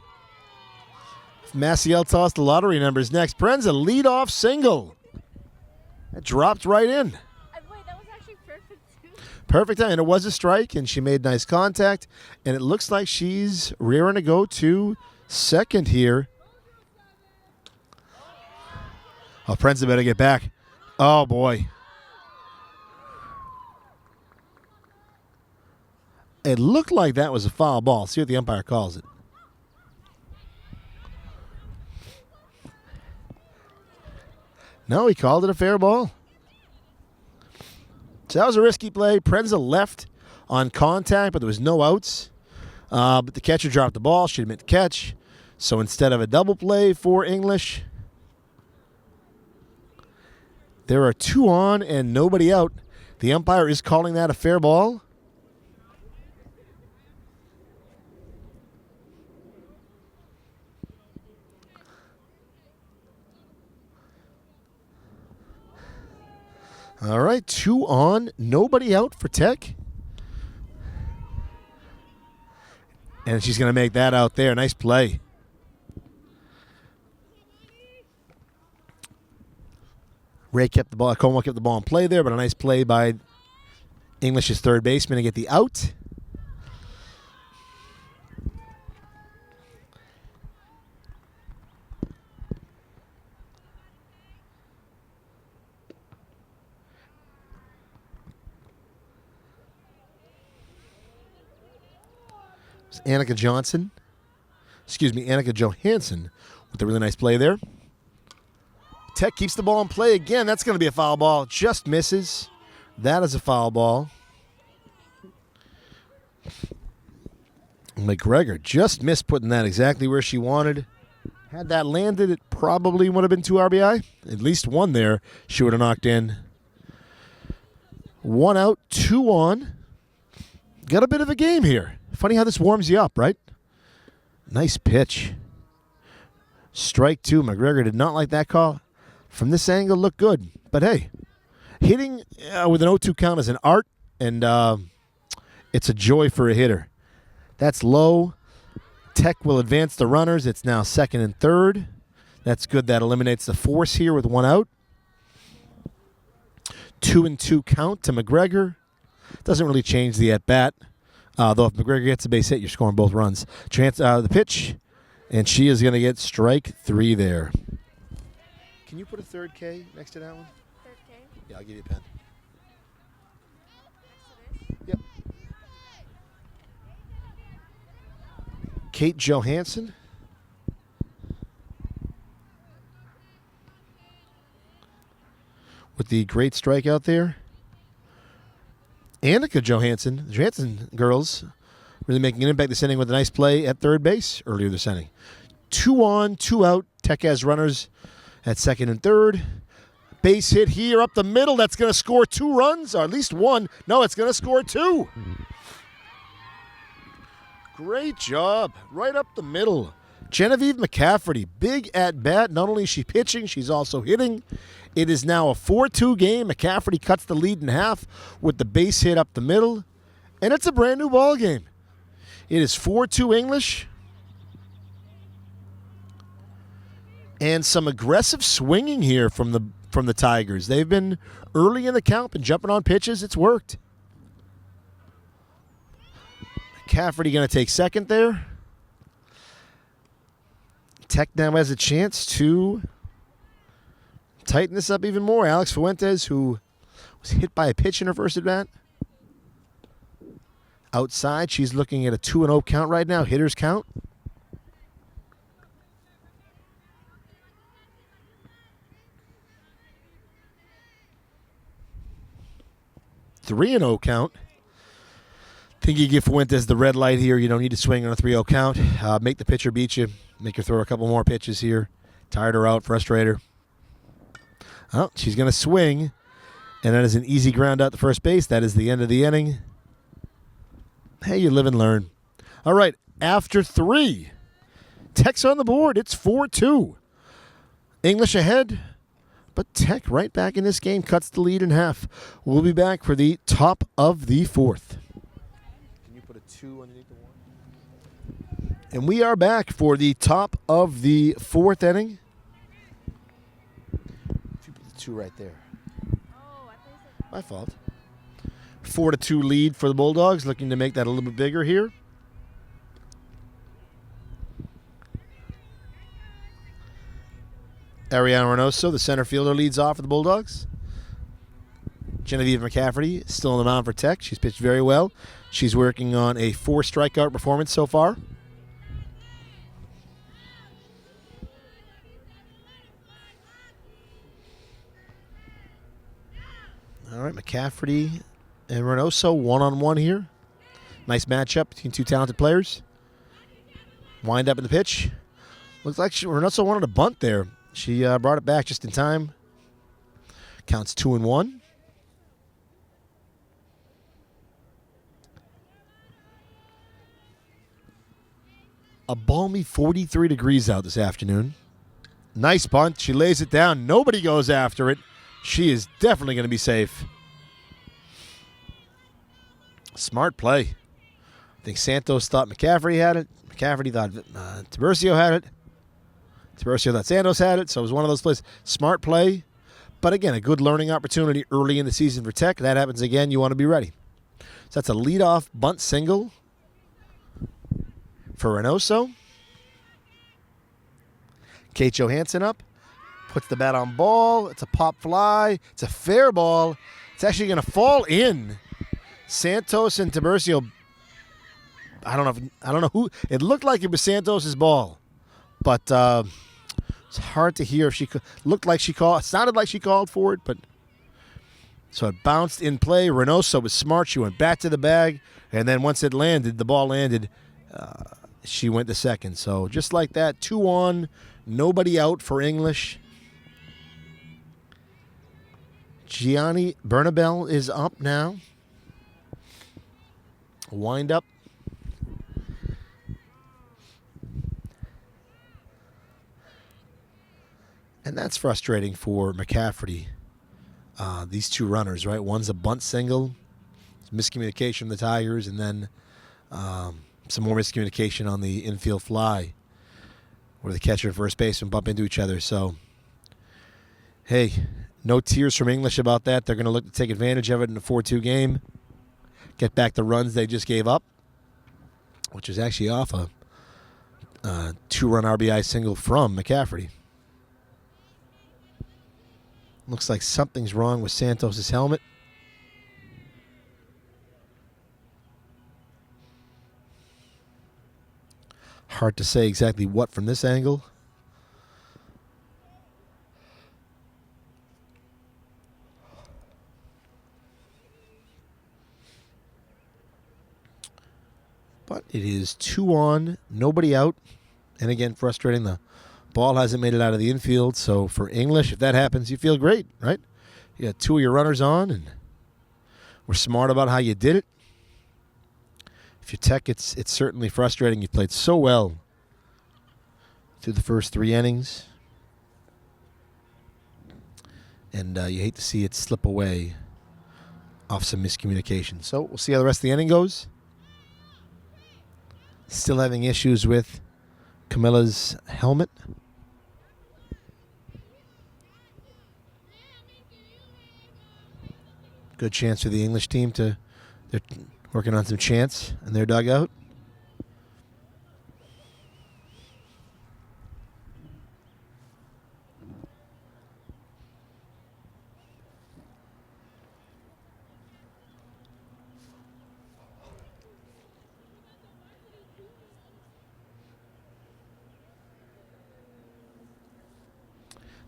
Maciel tossed the lottery numbers next. Prenza, lead-off single. That dropped right in. Wait, that was actually perfect, too. Perfect time. And it was a strike, and she made nice contact. And it looks like she's rearing to go to second here. Oh, Prenza better get back. Oh, boy. It looked like that was a foul ball. See what the umpire calls it. No, he called it a fair ball. So that was a risky play. Prenza left on contact, but there was no outs. But the catcher dropped the ball. She didn't make the catch. So instead of a double play for English, there are 2 on and nobody out. The umpire is calling that a fair ball. All right, 2 on, nobody out for Tech. And she's going to make that out there. Nice play. Ray kept the ball, Como kept the ball in play there, but a nice play by English's third baseman to get the out. Annika Johansson with a really nice play there. Tech keeps the ball in play again. That's going to be a foul ball. Just misses. That is a foul ball. McGregor just missed putting that exactly where she wanted. Had that landed, it probably would have been 2 RBI. At least 1 there she would have knocked in. 1 out, 2 on. Got a bit of a game here. Funny how this warms you up, right? Nice pitch. Strike 2. McGregor did not like that call. From this angle, looked good. But hey, hitting with an 0-2 count is an art, and it's a joy for a hitter. That's low. Tech will advance the runners. It's now second and third. That's good. That eliminates the force here with 1 out. 2-2 count to McGregor. Doesn't really change the at-bat. Though if McGregor gets a base hit, you're scoring both runs. Chance the pitch, and she is going to get strike 3 there. Can you put a third K next to that one? Third K? Yeah, I'll give you a pen. Next to this? Yep. Kate Johansson. With the great strikeout there. Annika Johansson, the Johansson girls, really making an impact this inning with a nice play at third base earlier this inning. 2 on, 2 out. Tech has runners at second and third. Base hit here up the middle. That's going to score 2 runs, or at least 1. No, it's going to score 2. Great job. Right up the middle. Genevieve McCafferty, big at bat. Not only is she pitching, she's also hitting. It is now a 4-2 game. McCafferty cuts the lead in half with the base hit up the middle. And it's a brand new ball game. It is 4-2 English. And some aggressive swinging here from the Tigers. They've been early in the count and jumping on pitches. It's worked. McCafferty going to take second there. Tech now has a chance to tighten this up even more. Alex Fuentes, who was hit by a pitch in her first at bat. Outside, she's looking at a 2-0 count right now. Hitters count. Three and 0 count. Think you give Fuentes the red light here. You don't need to swing on a 3-0 count. Make the pitcher beat you. Make her throw a couple more pitches here. Tired her out, frustrate her. Oh, she's going to swing. And that is an easy ground out to first base. That is the end of the inning. Hey, you live and learn. All right, after 3. Tech's on the board. It's 4-2. English ahead But Tech right back in this game, cuts the lead in half. We'll be back for the top of the fourth. Can you put a 2 underneath the 1? And we are back for the top of the fourth inning. If you put the 2 right there. My fault. 4-2 lead for the Bulldogs, looking to make that a little bit bigger here. Ariana Reynoso, the center fielder, leads off for the Bulldogs. Genevieve McCafferty still on the mound for Tech. She's pitched very well. She's working on a 4 strikeout performance so far. All right, McCafferty and Reynoso one-on-one here. Nice matchup between two talented players. Wind up in the pitch. Looks like Reynoso wanted a bunt there. She brought it back just in time. Counts 2-1. A balmy 43 degrees out this afternoon. Nice bunt. She lays it down. Nobody goes after it. She is definitely going to be safe. Smart play. I think Santos thought McCafferty had it. McCafferty thought Tiburcio had it. Tiburcio thought Santos had it, so it was one of those plays. Smart play. But again, a good learning opportunity early in the season for Tech. That happens again, you want to be ready. So that's a leadoff bunt single for Reynoso. Kate Johansson up. Puts the bat on ball. It's a pop fly. It's a fair ball. It's actually going to fall in. Santos and Tiburcio. I don't know who. It looked like it was Santos's ball, but it's hard to hear if she looked like she called. It sounded like she called for it, but so it bounced in play. Reynoso was smart. She went back to the bag, and then once it landed, the ball landed. She went to second. So just like that, 2 on, nobody out for English. Gianni Bernabel is up now. Wind up. And that's frustrating for McCafferty. These two runners, right? One's a bunt single. Miscommunication from the Tigers, and then some more miscommunication on the infield fly where the catcher and first baseman bump into each other. So, hey, no tears from English about that. They're going to look to take advantage of it in a 4-2 game. Get back the runs they just gave up, which is actually off a 2-run RBI single from McCafferty. Looks like something's wrong with Santos' helmet. Hard to say exactly what from this angle. But it is 2 on, nobody out. And again, frustrating. The ball hasn't made it out of the infield. So for English, if that happens, you feel great, right? You got 2 of your runners on, and we're smart about how you did it. If you're Tech, it's certainly frustrating. You played so well through the first 3 innings. And you hate to see it slip away off some miscommunication. So we'll see how the rest of the inning goes. Still having issues with Camilla's helmet. Good chance for the English team they're working on some chants in their dugout.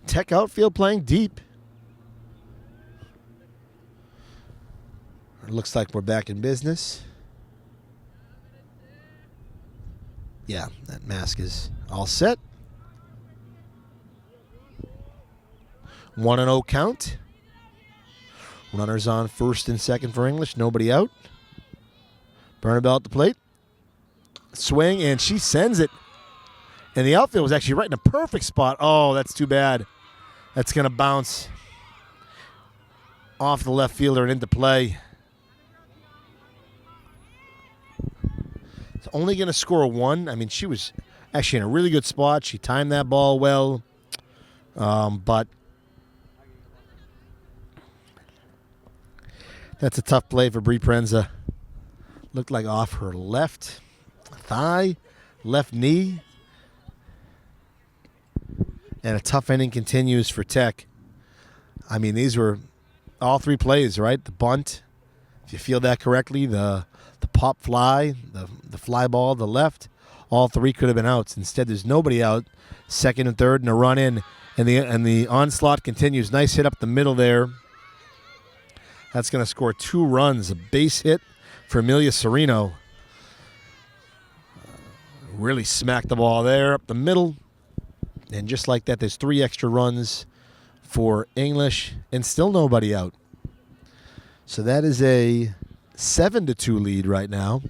Tech outfield playing deep. It looks like we're back in business. Yeah, that mask is all set. 1-0 count. Runners on first and second for English. Nobody out. Bernabel at the plate. Swing, and she sends it. And the outfield was actually right in a perfect spot. Oh, that's too bad. That's going to bounce off the left fielder and into play. It's only going to score a 1. I mean, she was actually in a really good spot. She timed that ball well. But that's a tough play for Brie Prenza. Looked like off her left thigh, left knee. And a tough inning continues for Tech. I mean, these were all 3 plays, right? The bunt, if you feel that correctly, the pop fly, the fly ball, the left, all 3 could have been outs. Instead, there's nobody out. Second and third and a run in. And the onslaught continues. Nice hit up the middle there. That's going to score 2 runs. A base hit for Amelia Sereno. Really smacked the ball there up the middle. And just like that, there's 3 extra runs for English and still nobody out. So that is a 7-2 lead right now.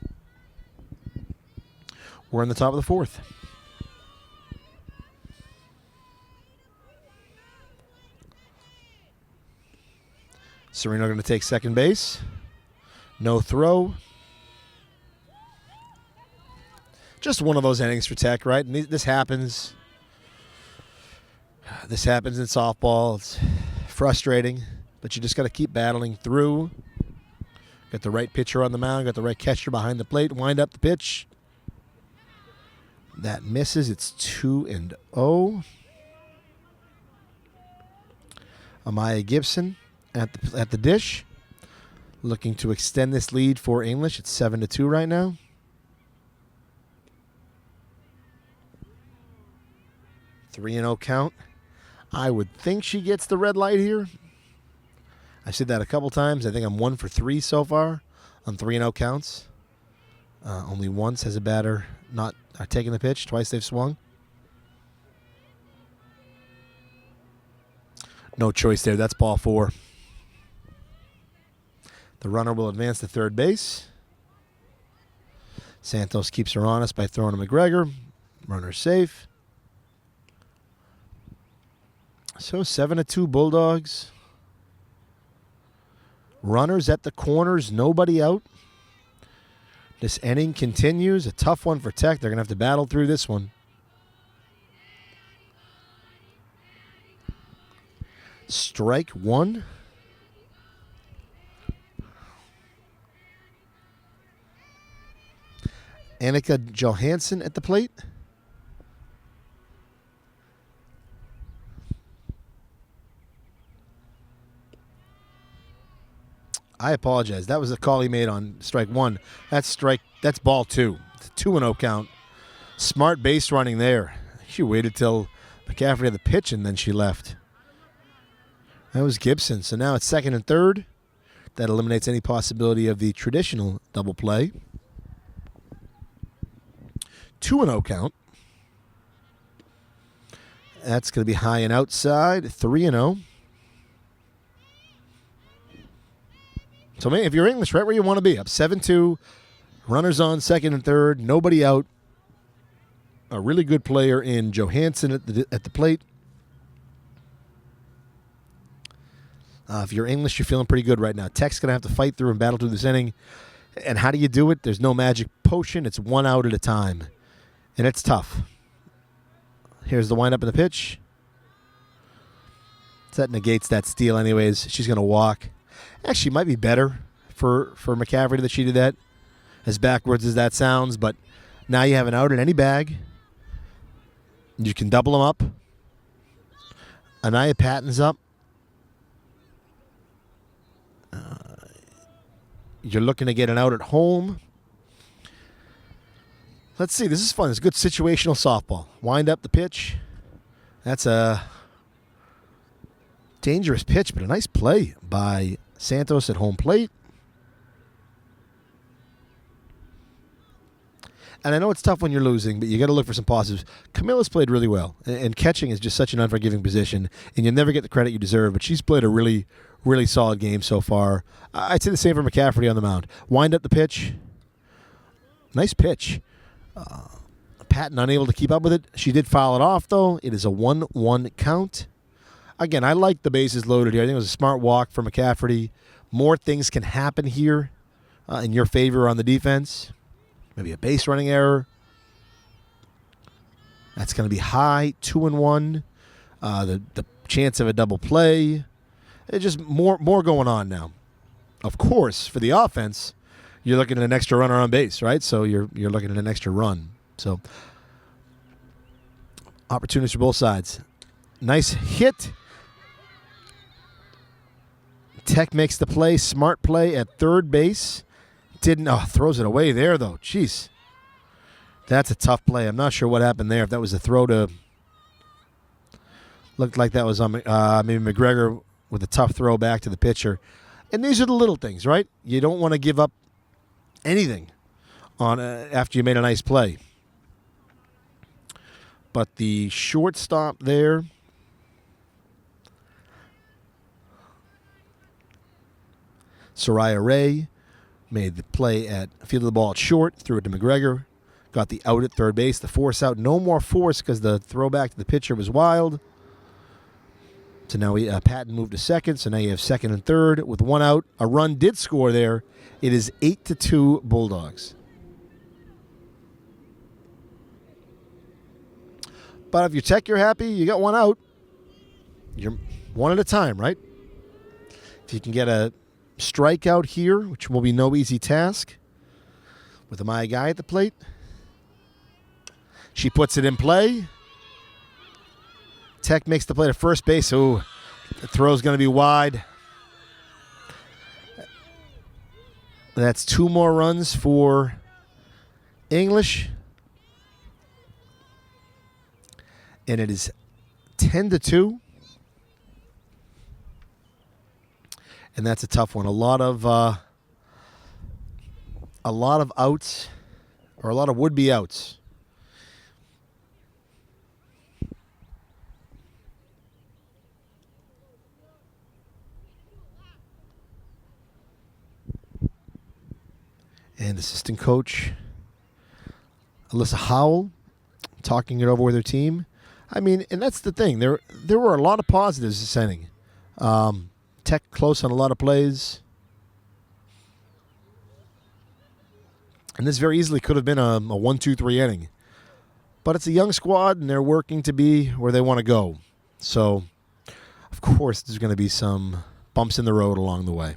We're in the top of the 4th. Sereno going to take second base. No throw. Just one of those innings for Tech, right? And this happens. This happens in softball. It's frustrating, but you just got to keep battling through. Got the right pitcher on the mound, got the right catcher behind the plate, wind up the pitch. That misses. It's 2-0. Amaya Gibson at the dish, looking to extend this lead for English. It's 7-2 right now. Three and 0 count. I would think she gets the red light here. I said that a couple times. I think I'm 1 for 3 so far on 3 and 0 counts. Only once has a batter not taken the pitch. Twice they've swung. No choice there. That's ball 4. The runner will advance to third base. Santos keeps her honest by throwing to McGregor. Runner safe. So 7-2 Bulldogs. Runners at the corners, nobody out. This inning continues. A tough one for Tech. They're going to have to battle through this one. Strike 1. Annika Johansson at the plate. I apologize. That was a call he made on strike 1. That's ball 2. It's a 2-0 count. Smart base running there. She waited till McCaffrey had the pitch and then she left. That was Gibson. So now it's second and third. That eliminates any possibility of the traditional double play. 2-0 count. That's going to be high and outside. 3-0. So if you're English, right where you want to be, up 7-2, runners on second and third, nobody out. A really good player in Johansson at the plate. If you're English, you're feeling pretty good right now. Tech's going to have to fight through and battle through this inning. And how do you do it? There's no magic potion. It's 1 out at a time. And it's tough. Here's the windup and the pitch. That negates that steal anyways. She's going to walk. Actually, might be better for McCaffrey that she did that, as backwards as that sounds. But now you have an out in any bag. You can double them up. Anaya Patton's up. You're looking to get an out at home. Let's see. This is fun. It's good situational softball. Wind up the pitch. That's a dangerous pitch, but a nice play by Santos at home plate. And I know it's tough when you're losing, but you got to look for some positives. Camilla's played really well, and catching is just such an unforgiving position, and you'll never get the credit you deserve, but she's played a really, really solid game so far. I'd say the same for McCaffrey on the mound. Wind up the pitch. Nice pitch. Patton unable to keep up with it. She did foul it off, though. It is a 1-1 count. Again, I like the bases loaded here. I think it was a smart walk for McCafferty. More things can happen here in your favor on the defense. Maybe a base running error. That's going to be high, 2-1. The chance of a double play. It's just more going on now. Of course, for the offense, you're looking at an extra runner on base, right? So you're looking at an extra run. So opportunities for both sides. Nice hit. Tech makes the play. Smart play at third base. Throws it away there, though. Jeez. That's a tough play. I'm not sure what happened there. If that was a throw to... Looked like that was on maybe McGregor with a tough throw back to the pitcher. And these are the little things, right? You don't want to give up anything on after you made a nice play. But the shortstop there... Soraya Ray made the play at fielded the ball at short, threw it to McGregor, got the out at third base, the force out. No more force because the throwback to the pitcher was wild. So now Patton moved to second, so now you have second and third with one out. A run did score there. It is 8-2 Bulldogs. But if you Tech, you're happy. You got one out. You're one at a time, right? If you can get a strikeout here, which will be no easy task, with a my guy at the plate. She puts it in play. Tech makes the play to first base. Oh, the throw's going to be wide. That's 2 more runs for English. And it is 10-2. And that's a tough one. A lot of outs, or a lot of would-be outs. And assistant coach Alyssa Howell talking it over with her team. I mean, and that's the thing. There were a lot of positives this inning. Tech close on a lot of plays. And this very easily could have been a 1-2-3 inning. But it's a young squad, and they're working to be where they want to go. So, of course, there's going to be some bumps in the road along the way.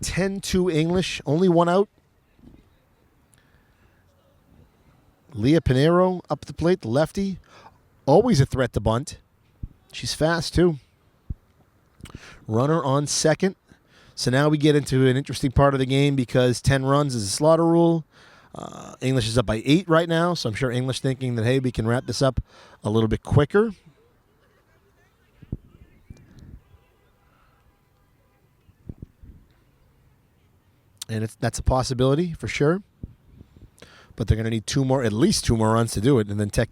10-2 English, only one out. Leah Pinheiro up the plate, the lefty. Always a threat to bunt. She's fast, too. Runner on second. So now we get into an interesting part of the game because 10 runs is a slaughter rule. English is up by 8 right now, so I'm sure English thinking that, hey, we can wrap this up a little bit quicker. And that's a possibility for sure. But they're going to need at least two more runs to do it, and then Tech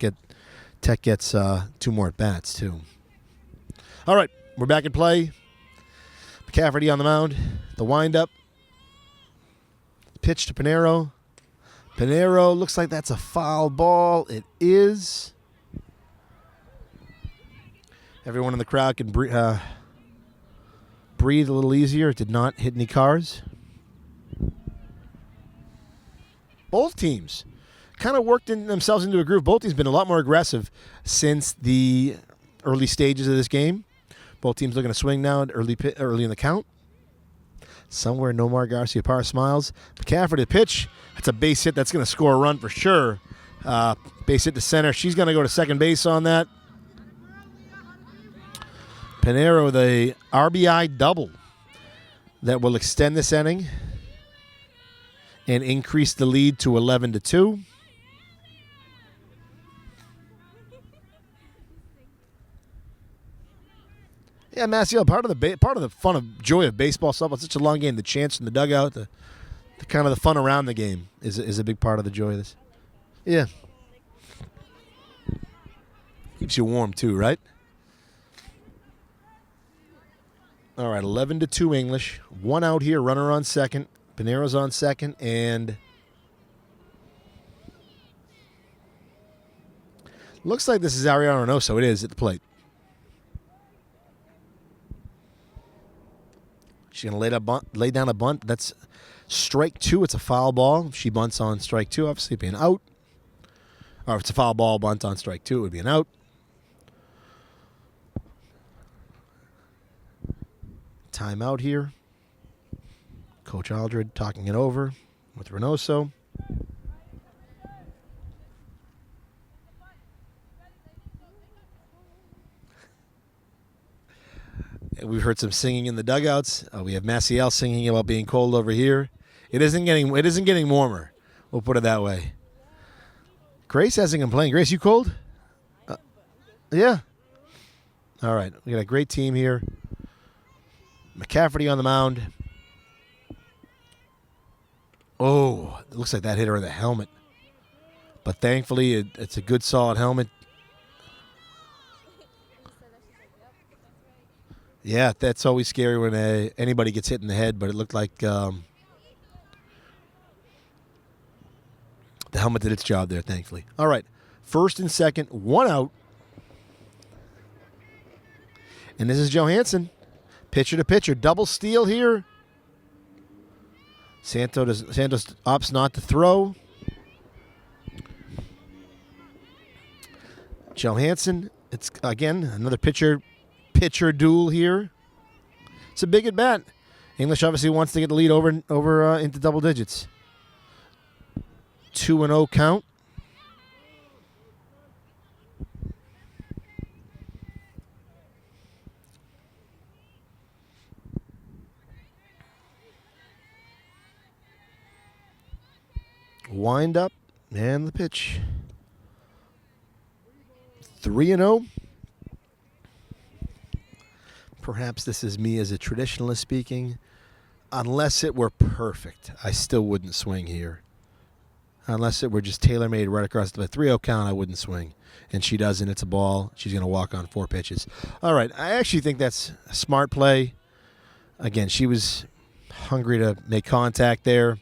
gets 2 more at bats too. All right, we're back in play. McCafferty on the mound. The windup. Pitch to Pinheiro. Pinheiro looks like that's a foul ball. It is. Everyone in the crowd can breathe a little easier. It did not hit any cars. Both teams kind of worked themselves into a groove. Both teams been a lot more aggressive since the early stages of this game. Both teams looking to swing now early in the count. Somewhere Nomar Garcia-Parra smiles. McCafferty to pitch. That's a base hit. That's going to score a run for sure. Base hit to center. She's going to go to second base on that. Pinheiro, the RBI double that will extend this inning and increase the lead to 11-2. Yeah, Maciel, part of the fun of joy of baseball stuff. It's such a long game. The chants in the dugout, the kind of the fun around the game is a big part of the joy of this. Yeah, keeps you warm too, right? All right, 11-2 English. One out here, runner on second. Pinheiro's on second, and Looks like this is Ariana Reynoso. It is at the plate. She's going to lay down a bunt. That's strike 2. It's a foul ball. If she bunts on strike 2, obviously it'd be an out. Or if it's a foul ball bunt on strike 2, it would be an out. Timeout here. Coach Aldred talking it over with Reynoso. We've heard some singing in the dugouts. We have Maciel singing about being cold over here. It isn't getting warmer. We'll put it that way. Grace hasn't complained. Grace, you cold? Yeah. All right. We got a great team here. McCafferty on the mound. Oh, it looks like that hit her in the helmet. But thankfully, it's a good, solid helmet. Yeah, that's always scary when anybody gets hit in the head, but it looked like the helmet did its job there, thankfully. All right, first and second, 1 out. And this is Johansson, pitcher to pitcher. Double steal here. Santos opts not to throw. Johansson, it's again another pitcher duel here. It's a big at bat. English obviously wants to get the lead over into double digits. 2-0 count. Wind up and the pitch. 3-0. Perhaps this is me as a traditionalist speaking. Unless it were perfect, I still wouldn't swing here. Unless it were just tailor-made right across the 3-0 count, I wouldn't swing. And she doesn't. It's a ball. She's going to walk on 4 pitches. All right. I actually think that's a smart play. Again, she was hungry to make contact there.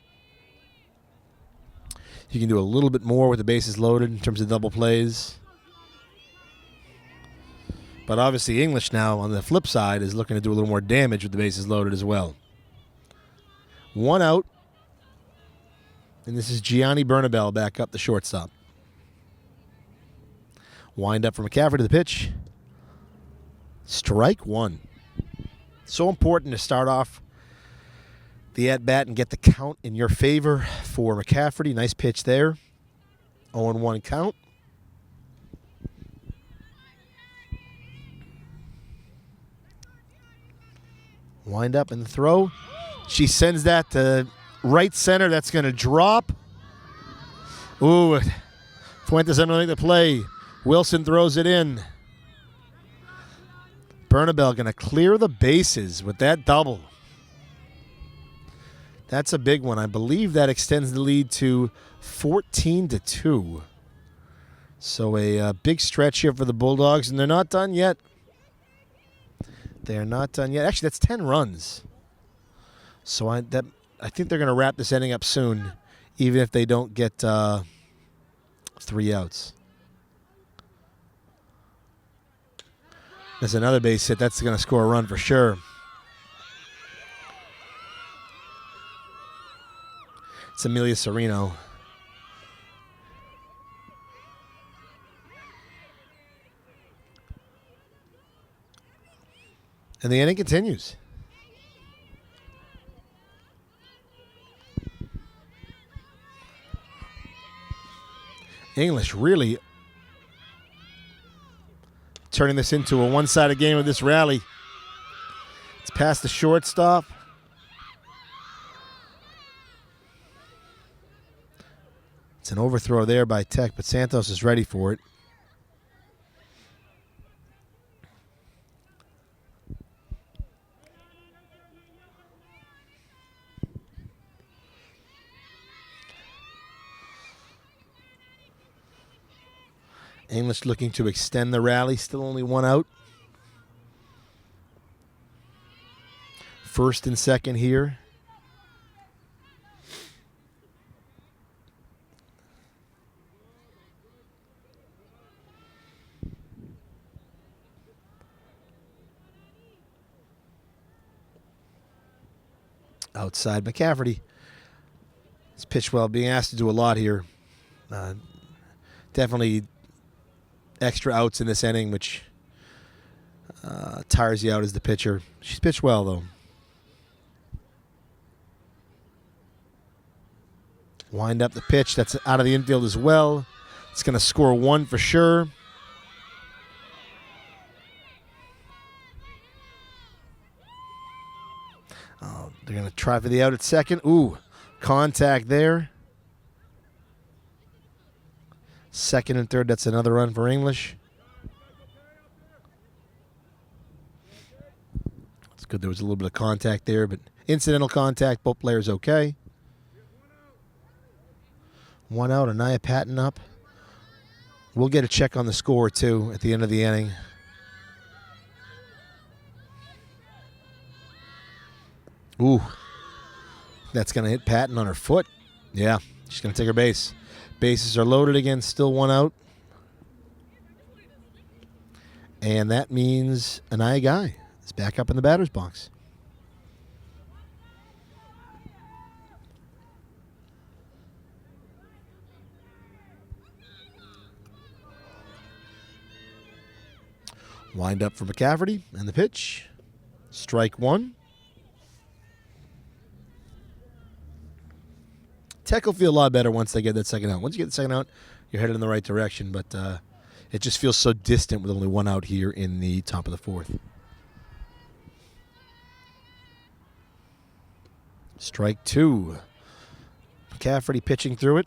You can do a little bit more with the bases loaded in terms of double plays. But obviously English now, on the flip side, is looking to do a little more damage with the bases loaded as well. 1 out. And this is Gianni Bernabel back up the shortstop. Wind up from McCaffrey to the pitch. Strike 1. So important to start off the at-bat and get the count in your favor for McCaffrey. Nice pitch there. 0-1 count. Wind up and the throw. She sends that to right center. That's going to drop. Ooh, Fuentes underneath the play. Wilson throws it in. Bernabel going to clear the bases with that double. That's a big one. I believe that extends the lead to 14-2. So a big stretch here for the Bulldogs, and they're not done yet. They're not done yet. Actually, that's 10 runs. So I think they're going to wrap this inning up soon, even if they don't get 3 outs. There's another base hit. That's going to score a run for sure. It's Amelia Sereno. And the inning continues. English really turning this into a one-sided game of this rally. It's past the shortstop. It's an overthrow there by Tech, but Santos is ready for it. English looking to extend the rally. Still only 1 out. First and second here. outside McCafferty. It's Pitchwell being asked to do a lot here. Definitely extra outs in this inning, which tires you out as the pitcher. She's pitched well, though. Wind up the pitch. That's out of the infield as well. It's going to score one for sure. They're going to try for the out at second. Ooh, contact there. Second and third, that's another run for English. It's good there was a little bit of contact there, but incidental contact, both players okay. One out, Anaya Patton up. We'll get a check on the score, too, at the end of the inning. Ooh, that's going to hit Patton on her foot. Yeah, she's going to take her base. Bases are loaded again, still one out. And that means Anaya Guy is back up in the batter's box. Wind up for McCafferty and the pitch. Strike one. Tech will feel a lot better once they get that second out. Once you get the second out, you're headed in the right direction, but it just feels so distant with only one out here in the top of the fourth. Strike two. McCafferty pitching through it.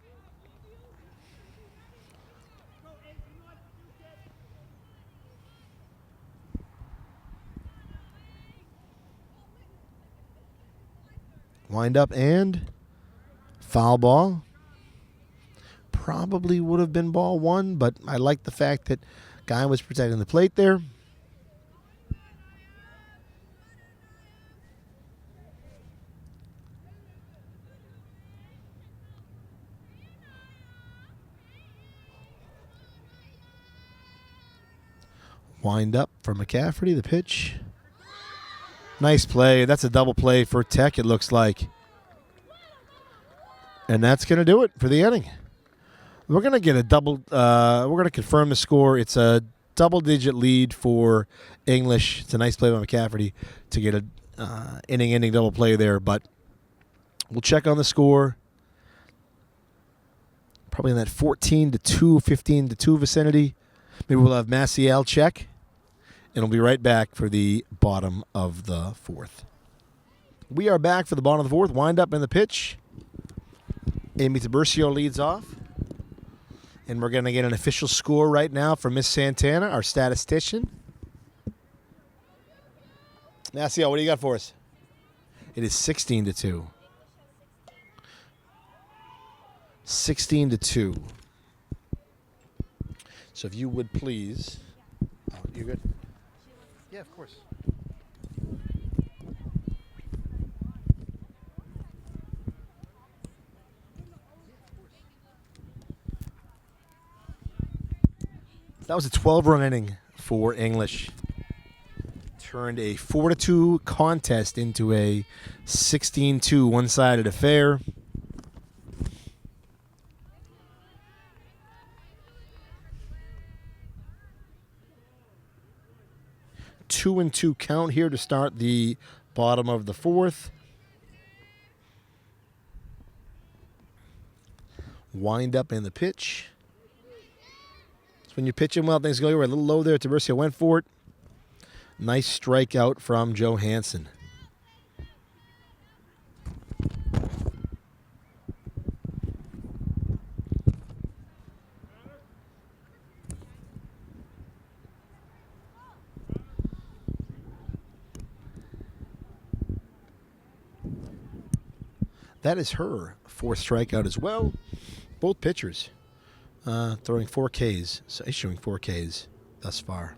Wind up and foul ball. Probably would have been ball one, but I like the fact that Guy was protecting the plate there. Wind up for McCafferty, the pitch. Nice play. That's a double play for Tech, it looks like. And that's going to do it for the inning. We're going to get a double. We're going to confirm the score. It's a double-digit lead for English. It's a nice play by McCafferty to get a inning-ending double play there. But we'll check on the score. Probably in that 14-2, 15-2 vicinity. Maybe we'll have Maciel check. And we'll be right back for the bottom of the fourth. We are back for the bottom of the fourth. Wind up in the pitch. Amy Tiburcio leads off. And we're going to get an official score right now from Miss Santana, our statistician. Maciel, what do you got for us? It is 16-2. 16-2. So if you would please. Oh, you good? Yeah, of course. That was a 12-run inning for English. Turned a 4-2 contest into a 16-2 one-sided affair. Two and two count here to start the bottom of the fourth. Wind up in the pitch. So when you're pitching well, things go your way. A little low there. Tiburcio went for it. Nice strikeout from Joe Hansen. That is her fourth strikeout as well. Both pitchers throwing 4 Ks, so issuing 4 Ks thus far.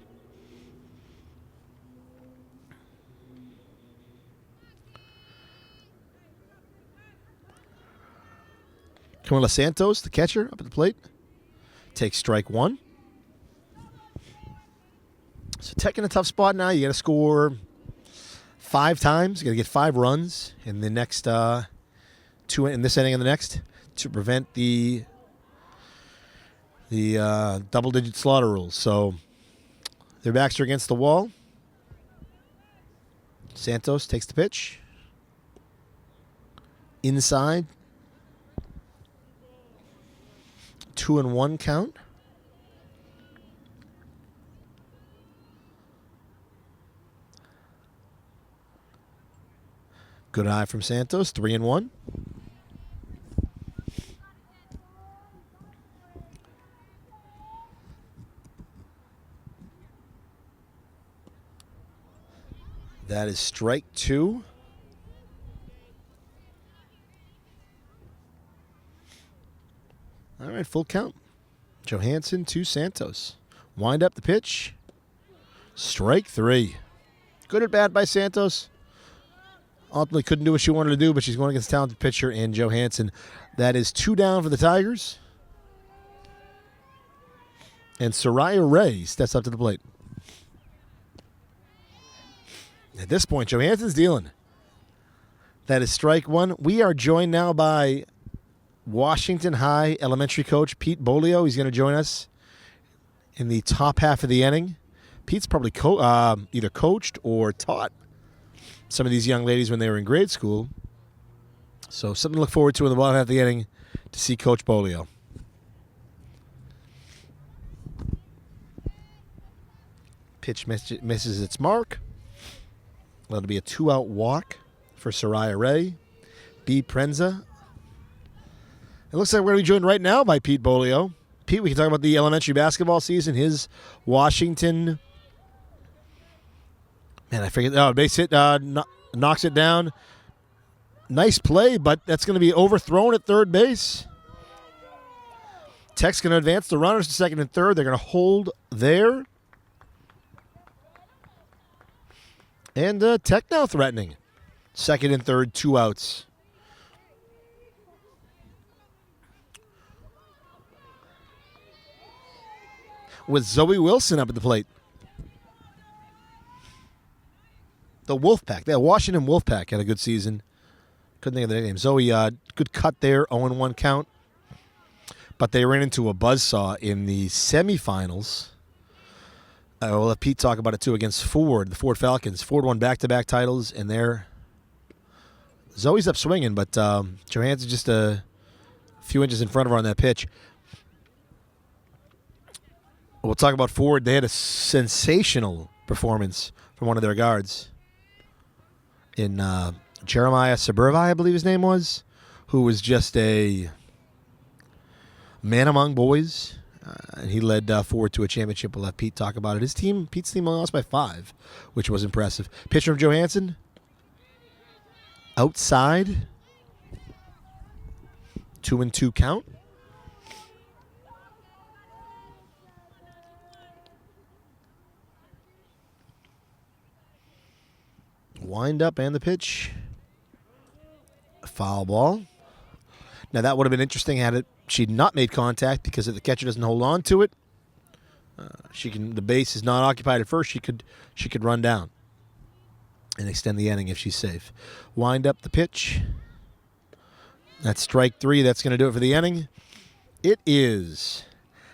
Camila Santos, the catcher, up at the plate, takes strike one. So Tech in a tough spot now. You got to score 5 times. Got to get 5 runs in the next 2 in this inning and the next to prevent the double-digit slaughter rules. So their backs are against the wall. Santos takes the pitch. Inside. 2-1 count. Good eye from Santos. 3-1. That is strike 2. All right, full count. Johansson to Santos. Wind up the pitch. Strike 3. Good at bat by Santos. Ultimately couldn't do what she wanted to do, but she's going against a talented pitcher and Johansson. That is 2 down for the Tigers. And Soraya Ray steps up to the plate. At this point, Johansson's dealing. That is strike 1. We are joined now by Washington High elementary coach Pete Bolio. He's going to join us in the top half of the inning. Pete's probably either coached or taught some of these young ladies when they were in grade school. So something to look forward to in the bottom half of the inning to see Coach Bolio. Pitch misses its mark. That'll be a 2-out walk for Soraya Ray. B. Prenza. It looks like we're going to be joined right now by Pete Bolio. Pete, we can talk about the elementary basketball season. His Washington. Man, I forget. Oh, base hit knocks it down. Nice play, but that's going to be overthrown at third base. Tech's going to advance the runners to second and third. They're going to hold there. And Tech now threatening. Second and third, 2 outs. With Zoe Wilson up at the plate. The Wolfpack. The Washington Wolfpack had a good season. Couldn't think of their name. Zoe, good cut there, 0-1 count. But they ran into a buzzsaw in the semifinals. We'll let Pete talk about it, too, against Ford, the Ford Falcons. Ford won back-to-back titles, and Zoe's up swinging, but Johansson's just a few inches in front of her on that pitch. We'll talk about Ford. They had a sensational performance from one of their guards in Jeremiah Suburvi, I believe his name was, who was just a man among boys. And he led Ford to a championship. We'll let Pete talk about it. Pete's team only lost by 5, which was impressive. Pitcher from Johansson. Outside. 2-2 count. Wind up and the pitch. Foul ball. Now that would have been interesting had she'd not made contact, because if the catcher doesn't hold on to it, the base is not occupied at first. She could run down and extend the inning if she's safe. Wind up the pitch. That's strike 3. That's going to do it for the inning. It is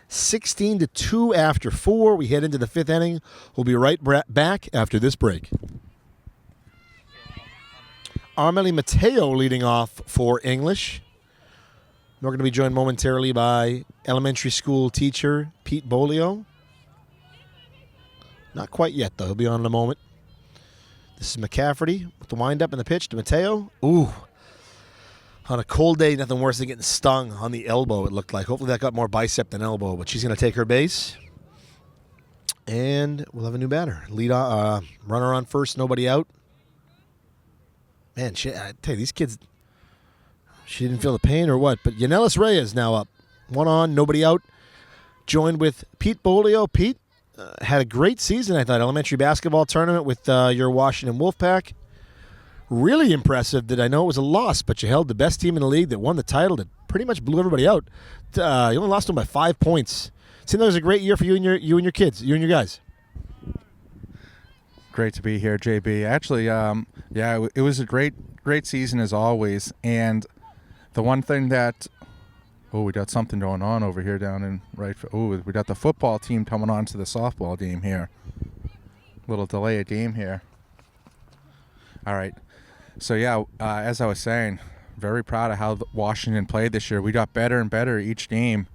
16-2 after 4. We head into the 5th inning. We'll be right back after this break. Armeli Mateo leading off for English. We're going to be joined momentarily by elementary school teacher Pete Bolio. Not quite yet, though. He'll be on in a moment. This is McCafferty with the windup and the pitch to Mateo. Ooh. On a cold day, nothing worse than getting stung on the elbow, it looked like. Hopefully that got more bicep than elbow, but she's going to take her base. And we'll have a new batter. Runner on first, nobody out. Man, I tell you, these kids, she didn't feel the pain or what, but Yanelis Reyes now up. 1 on, nobody out. Joined with Pete Bolio. Pete had a great season, I thought, elementary basketball tournament with your Washington Wolfpack. Really impressive that I know it was a loss, but you held the best team in the league that won the title, that pretty much blew everybody out. You only lost them by 5 points. Seemed like it was a great year for you and your kids, you and your guys. Great to be here, JB. Actually, it was a great season as always. And the one thing that, we got something going on over here down in right. We got the football team coming on to the softball game here. Little delay of game here. All right. So as I was saying, very proud of how Washington played this year. We got better and better each and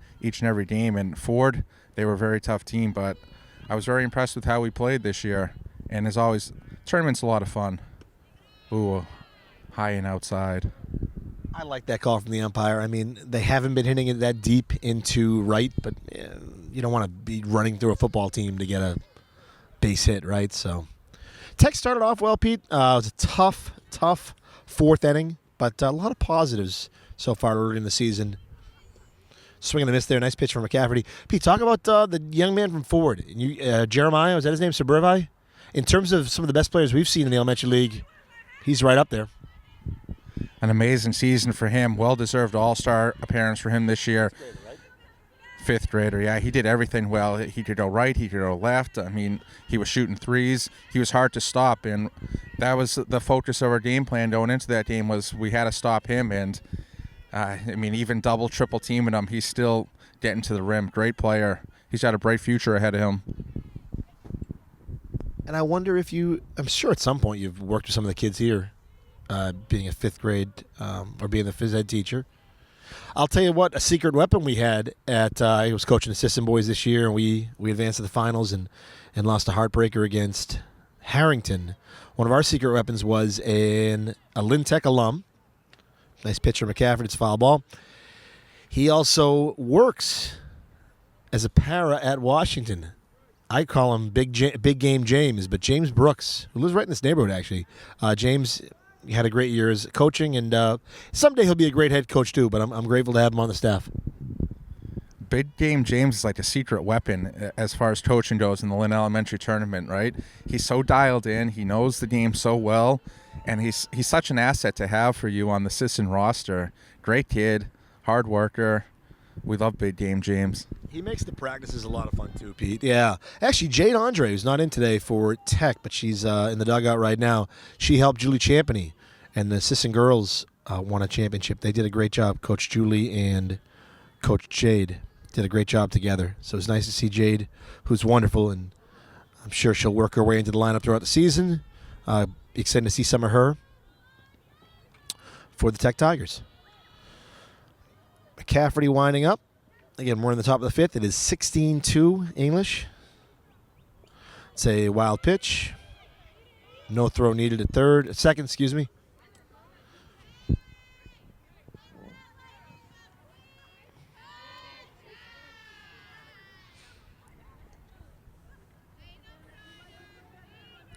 every game. And Ford, they were a very tough team, but I was very impressed with how we played this year. And as always, tournament's a lot of fun. Ooh, high and outside. I like that call from the umpire. I mean, they haven't been hitting it that deep into right, but you don't want to be running through a football team to get a base hit, right? So Tech started off well, Pete. It was a tough fourth inning, but a lot of positives so far early in the season. Swing and a miss there. Nice pitch from McCafferty. Pete, talk about the young man from Ford. Jeremiah, was that his name, Suburvi? In terms of some of the best players we've seen in the elementary league, he's right up there. An amazing season for him. Well-deserved all-star appearance for him this year. Fifth grader, yeah. He did everything well. He could go right, he could go left. I mean, he was shooting threes. He was hard to stop, and that was the focus of our game plan going into that game was we had to stop him. And, even double, triple teaming him, he's still getting to the rim. Great player. He's got a bright future ahead of him. And I wonder if I'm sure at some point you've worked with some of the kids here, being a fifth grade or being the phys ed teacher. I'll tell you what, a secret weapon we had I was coaching assistant boys this year, and we advanced to the finals and lost a heartbreaker against Harrington. One of our secret weapons was a Lynn Tech alum. Nice pitch from McCaffrey. It's foul ball. He also works as a para at Washington. I call him Big Game James, but James Brooks, who lives right in this neighborhood, actually. James had a great year as coaching, and someday he'll be a great head coach too, but I'm grateful to have him on the staff. Big Game James is like a secret weapon as far as coaching goes in the Lynn Elementary tournament, right? He's so dialed in. He knows the game so well, and he's such an asset to have for you on the assistant roster. Great kid, hard worker. We love Big Game James. He makes the practices a lot of fun too, Pete. Yeah. Actually, Jade Andre, who's not in today for Tech, but she's in the dugout right now, she helped Julie Champany, and the assistant girls won a championship. They did a great job. Coach Julie and Coach Jade did a great job together. So it's nice to see Jade, who's wonderful, and I'm sure she'll work her way into the lineup throughout the season. Excited to see some of her for the Tech Tigers. McCafferty winding up. Again, we're in the top of the fifth. It is 16-2 English. It's a wild pitch. No throw needed at second, excuse me.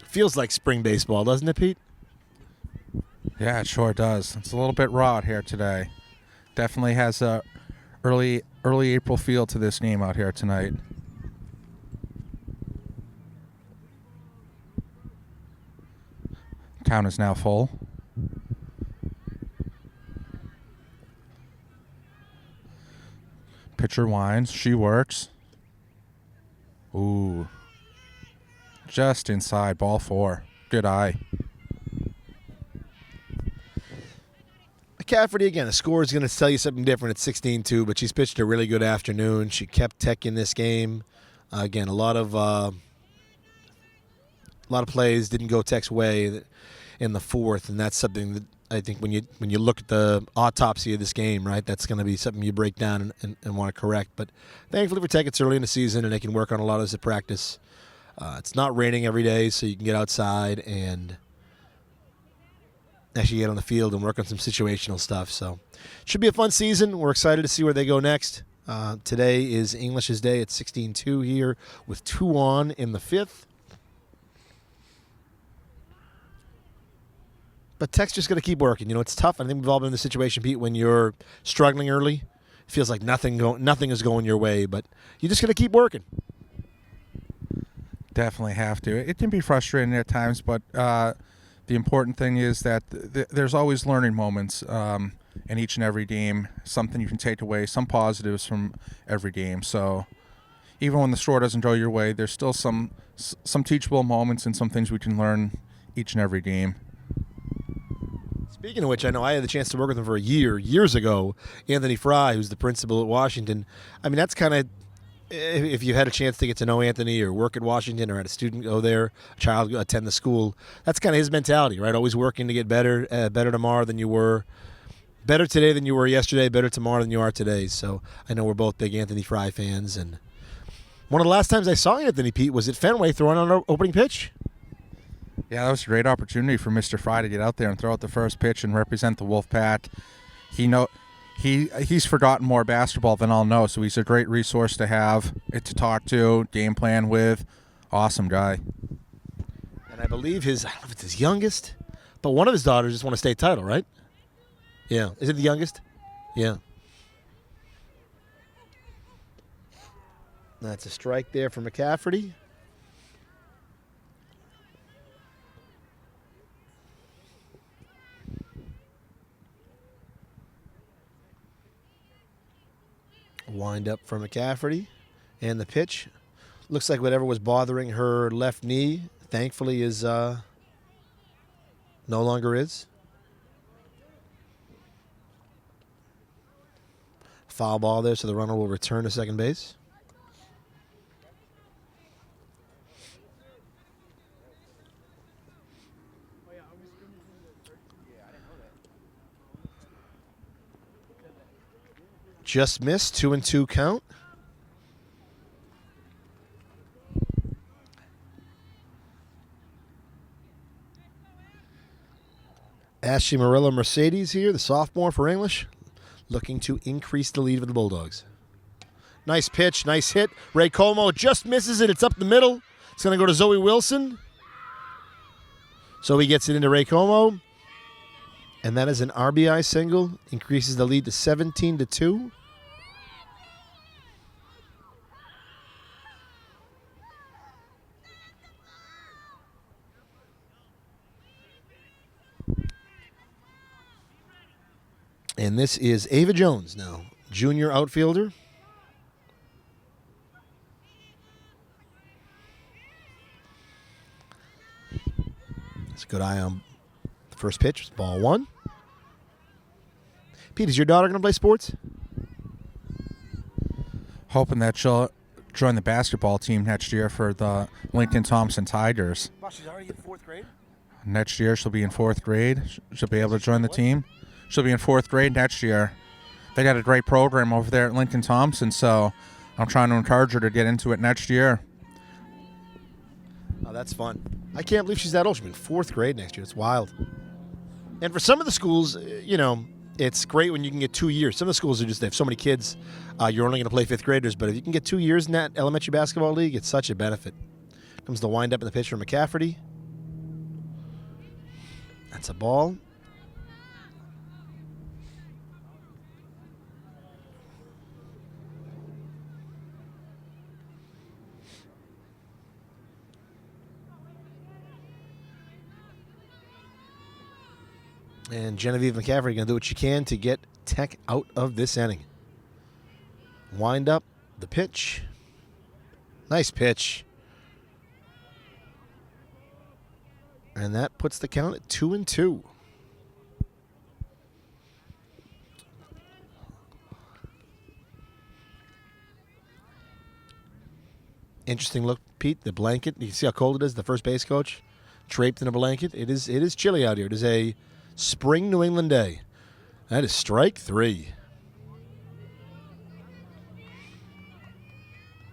Feels like spring baseball, doesn't it, Pete? Yeah, it sure does. It's a little bit raw out here today. Definitely has a early April feel to this game out here tonight. Count is now full. Pitcher winds. She works. Ooh. Just inside, ball 4. Good eye. McCafferty, again, the score is going to tell you something different at 16-2, but she's pitched a really good afternoon. She kept Tech in this game. Again, a lot of plays didn't go Tech's way in the fourth, and that's something that I think when you look at the autopsy of this game, right, that's going to be something you break down and want to correct. But thankfully for Tech, it's early in the season, and they can work on a lot of this at practice. It's not raining every day, so you can get outside and actually get on the field and work on some situational stuff. So it should be a fun season. We're excited to see where they go next. Today is English's day at 16-2 here with 2 on in the fifth. But Tech's just going to keep working. You know, it's tough. I think we've all been in the situation, Pete, when you're struggling early. It feels like nothing is going your way, but you're just going to keep working. Definitely have to. It can be frustrating at times, but the important thing is that there's always learning moments in each and every game, something you can take away, some positives from every game. So even when the score doesn't go your way, there's still some teachable moments and some things we can learn each and every game. Speaking of which, I know I had the chance to work with him for a years ago. Anthony Fry, who's the principal at Washington. I mean, that's kind of, if you had a chance to get to know Anthony or work at Washington or had a student go there, a child attend the school, that's kind of his mentality, right? Always working to get better, better tomorrow than you were, better today than you were yesterday, better tomorrow than you are today. So I know we're both big Anthony Fry fans. And one of the last times I saw Anthony, Pete, was at Fenway throwing on an opening pitch. Yeah, that was a great opportunity for Mr. Fry to get out there and throw out the first pitch and represent the Wolfpack. He's forgotten more basketball than I'll know, so he's a great resource to have, to talk to, game plan with. Awesome guy. And I believe I don't know if it's his youngest, but one of his daughters just won a state title, right? Yeah. Is it the youngest? Yeah. That's a strike there for McCafferty. Wind up for McCafferty. And the pitch looks like whatever was bothering her left knee, thankfully, is no longer is. Foul ball there, so the runner will return to second base. Just missed, 2-2 count. Ashley Murillo Mercedes here, the sophomore for English, looking to increase the lead of the Bulldogs. Nice pitch, nice hit. Ray Como just misses it. It's up the middle. It's going to go to Zoe Wilson. So he gets it into Ray Como. And that is an RBI single. Increases the lead to 17-2. And this is Ava Jones now, junior outfielder. That's a good eye on the first pitch. Ball one. Pete, is your daughter going to play sports? Hoping that she'll join the basketball team next year for the Lincoln Thompson Tigers. Wow, she's already in fourth grade? Next year she'll be in fourth grade. She'll be able to join the team. She'll be in fourth grade next year. They got a great program over there at Lincoln Thompson, so I'm trying to encourage her to get into it next year. Oh, that's fun. I can't believe she's that old. She'll be in fourth grade next year. It's wild. And for some of the schools, it's great when you can get 2 years. Some of the schools they have so many kids, you're only going to play fifth graders. But if you can get 2 years in that elementary basketball league, it's such a benefit. Comes the wind up in the pitch for McCafferty. That's a ball. And Genevieve McCafferty going to do what she can to get Tech out of this inning. Wind up the pitch. Nice pitch. And that puts the count at 2-2. Interesting look, Pete. The blanket. You see how cold it is? The first base coach draped in a blanket. It is chilly out here. It is a spring New England day. That is strike three.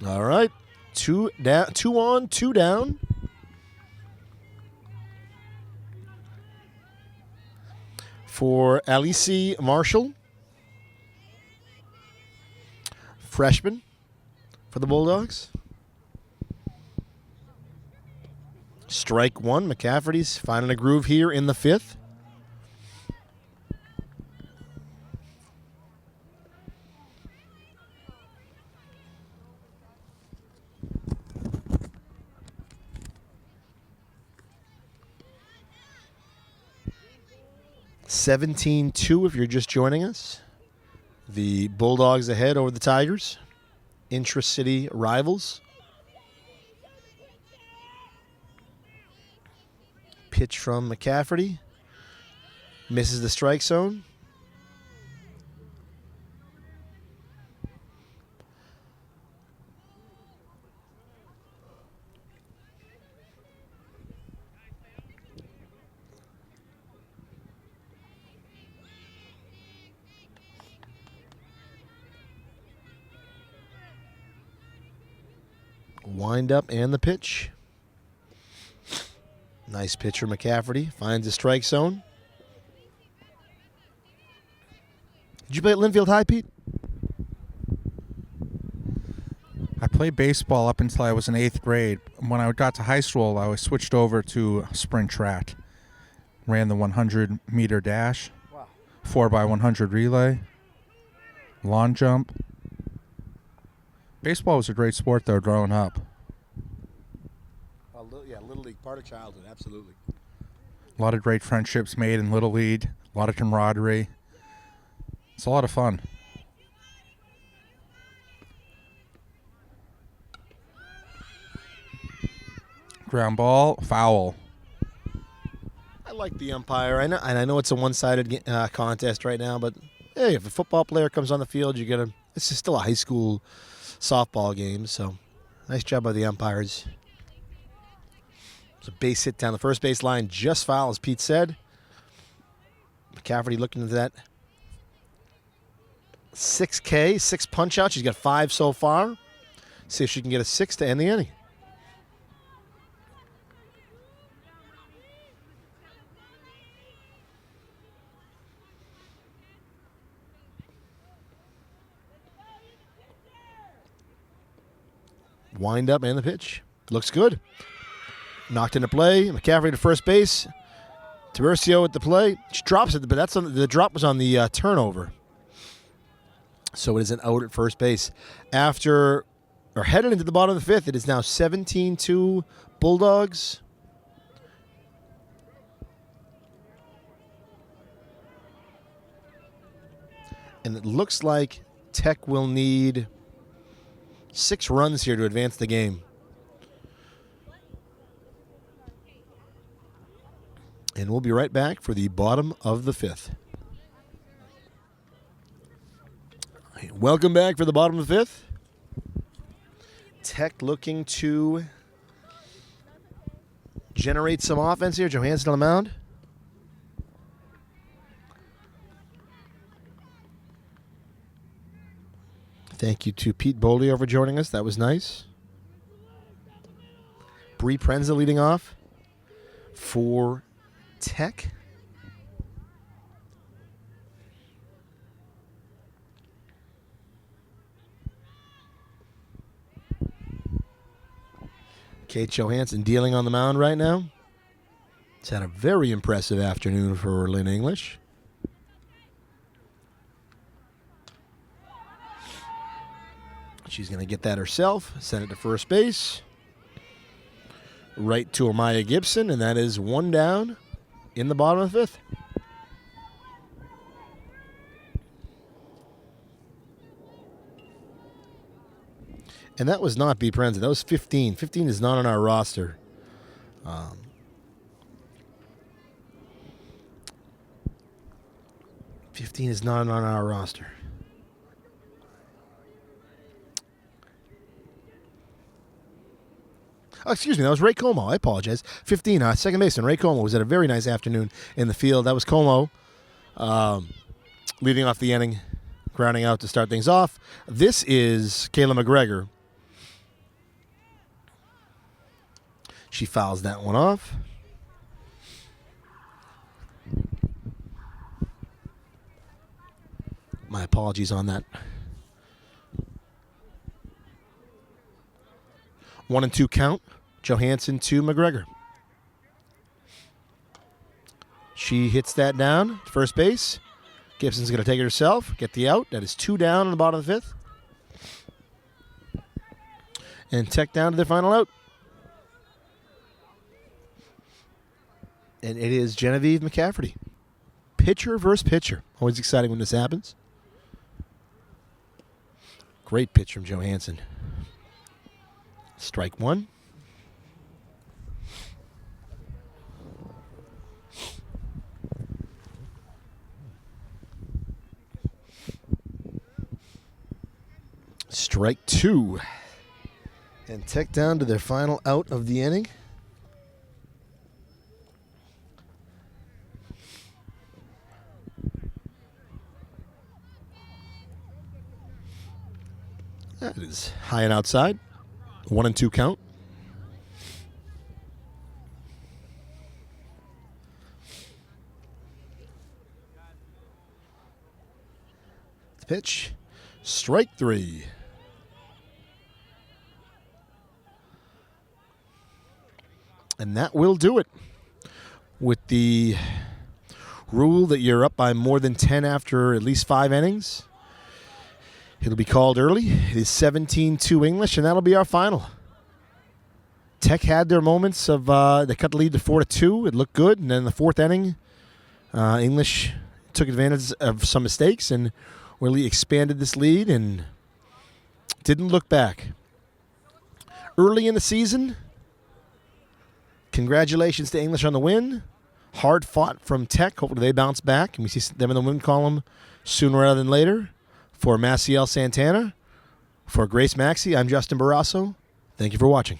All right. 2 down, 2 on, 2 down. For Alice Marshall, freshman for the Bulldogs. Strike one. McCafferty's finding a groove here in the fifth. (17-2) if you're just joining us. The Bulldogs ahead over the Tigers. intra-city rivals. Pitch from McCafferty. Misses the strike zone. Wind up and the pitch. Nice pitch from McCafferty. Finds the strike zone. Did you play at Linfield High, Pete? I played baseball up until I was in 8th grade. When I got to high school, I was switched over to sprint track. Ran the 100-meter dash, 4x100 relay, lawn jump. Baseball was a great sport, though, growing up. Little League, part of childhood, absolutely. A lot of great friendships made in Little League, a lot of camaraderie. It's a lot of fun. Ground ball, foul. I like the umpire. I know it's a one-sided contest right now, but hey, if a football player comes on the field, you get a. This is still a high school softball game, so nice job by the umpires. It's a base hit down the first base line, just foul, as Pete said. McCafferty looking into that 6K, 6 punch out. She's got 5 so far. See if she can get a 6 to end the inning. Wind up and the pitch. Looks good. Knocked into play. McCafferty to first base. Tiburcio at the play. She drops it, but the drop was on the turnover. So it is an out at first base. Headed into the bottom of the 5th, it is now 17-2 Bulldogs. And it looks like Tech will need 6 runs here to advance the game. And we'll be right back for the bottom of the 5th. Welcome back for the bottom of the 5th. Tech looking to generate some offense here. Johansson on the mound. Thank you to Pete Bolio for joining us. That was nice. Bree Prenza leading off for Tech. Kate Johansson dealing on the mound right now. It's had a very impressive afternoon for Lynn English. She's going to get that herself. Send it to first base. Right to Amaya Gibson, and that is 1 down in the bottom of the 5th. And that was not B. Prenza. That was 15. 15 is not on our roster. 15 is not on our roster. Oh, excuse me, that was Ray Como. I apologize. 15, second baseman Ray Como was at a very nice afternoon in the field. That was Como leading off the inning, grounding out to start things off. This is Kayla McGregor. She fouls that one off. My apologies on that. 1-2 count. Johansson to McGregor. She hits that down. First base. Gibson's going to take it herself. Get the out. That is 2 down in the bottom of the 5th. And Tech down to their final out. And it is Genevieve McCafferty. Pitcher versus pitcher. Always exciting when this happens. Great pitch from Johansson. Strike one. Strike two. And Tech down to their final out of the inning. That is high and outside. 1-2 count. Pitch. Strike three. And that will do it. With the rule that you're up by more than 10 after at least 5 innings, it'll be called early. It is 17-2 English, and that'll be our final. Tech had their moments of they cut the lead to 4-2. It looked good, and then in the 4th inning, English took advantage of some mistakes and really expanded this lead and didn't look back. Early in the season, congratulations to English on the win. Hard fought from Tech. Hopefully they bounce back, and we see them in the win column sooner rather than later. For Maciel Santana, for Grace Maxey, I'm Justin Barrasso. Thank you for watching.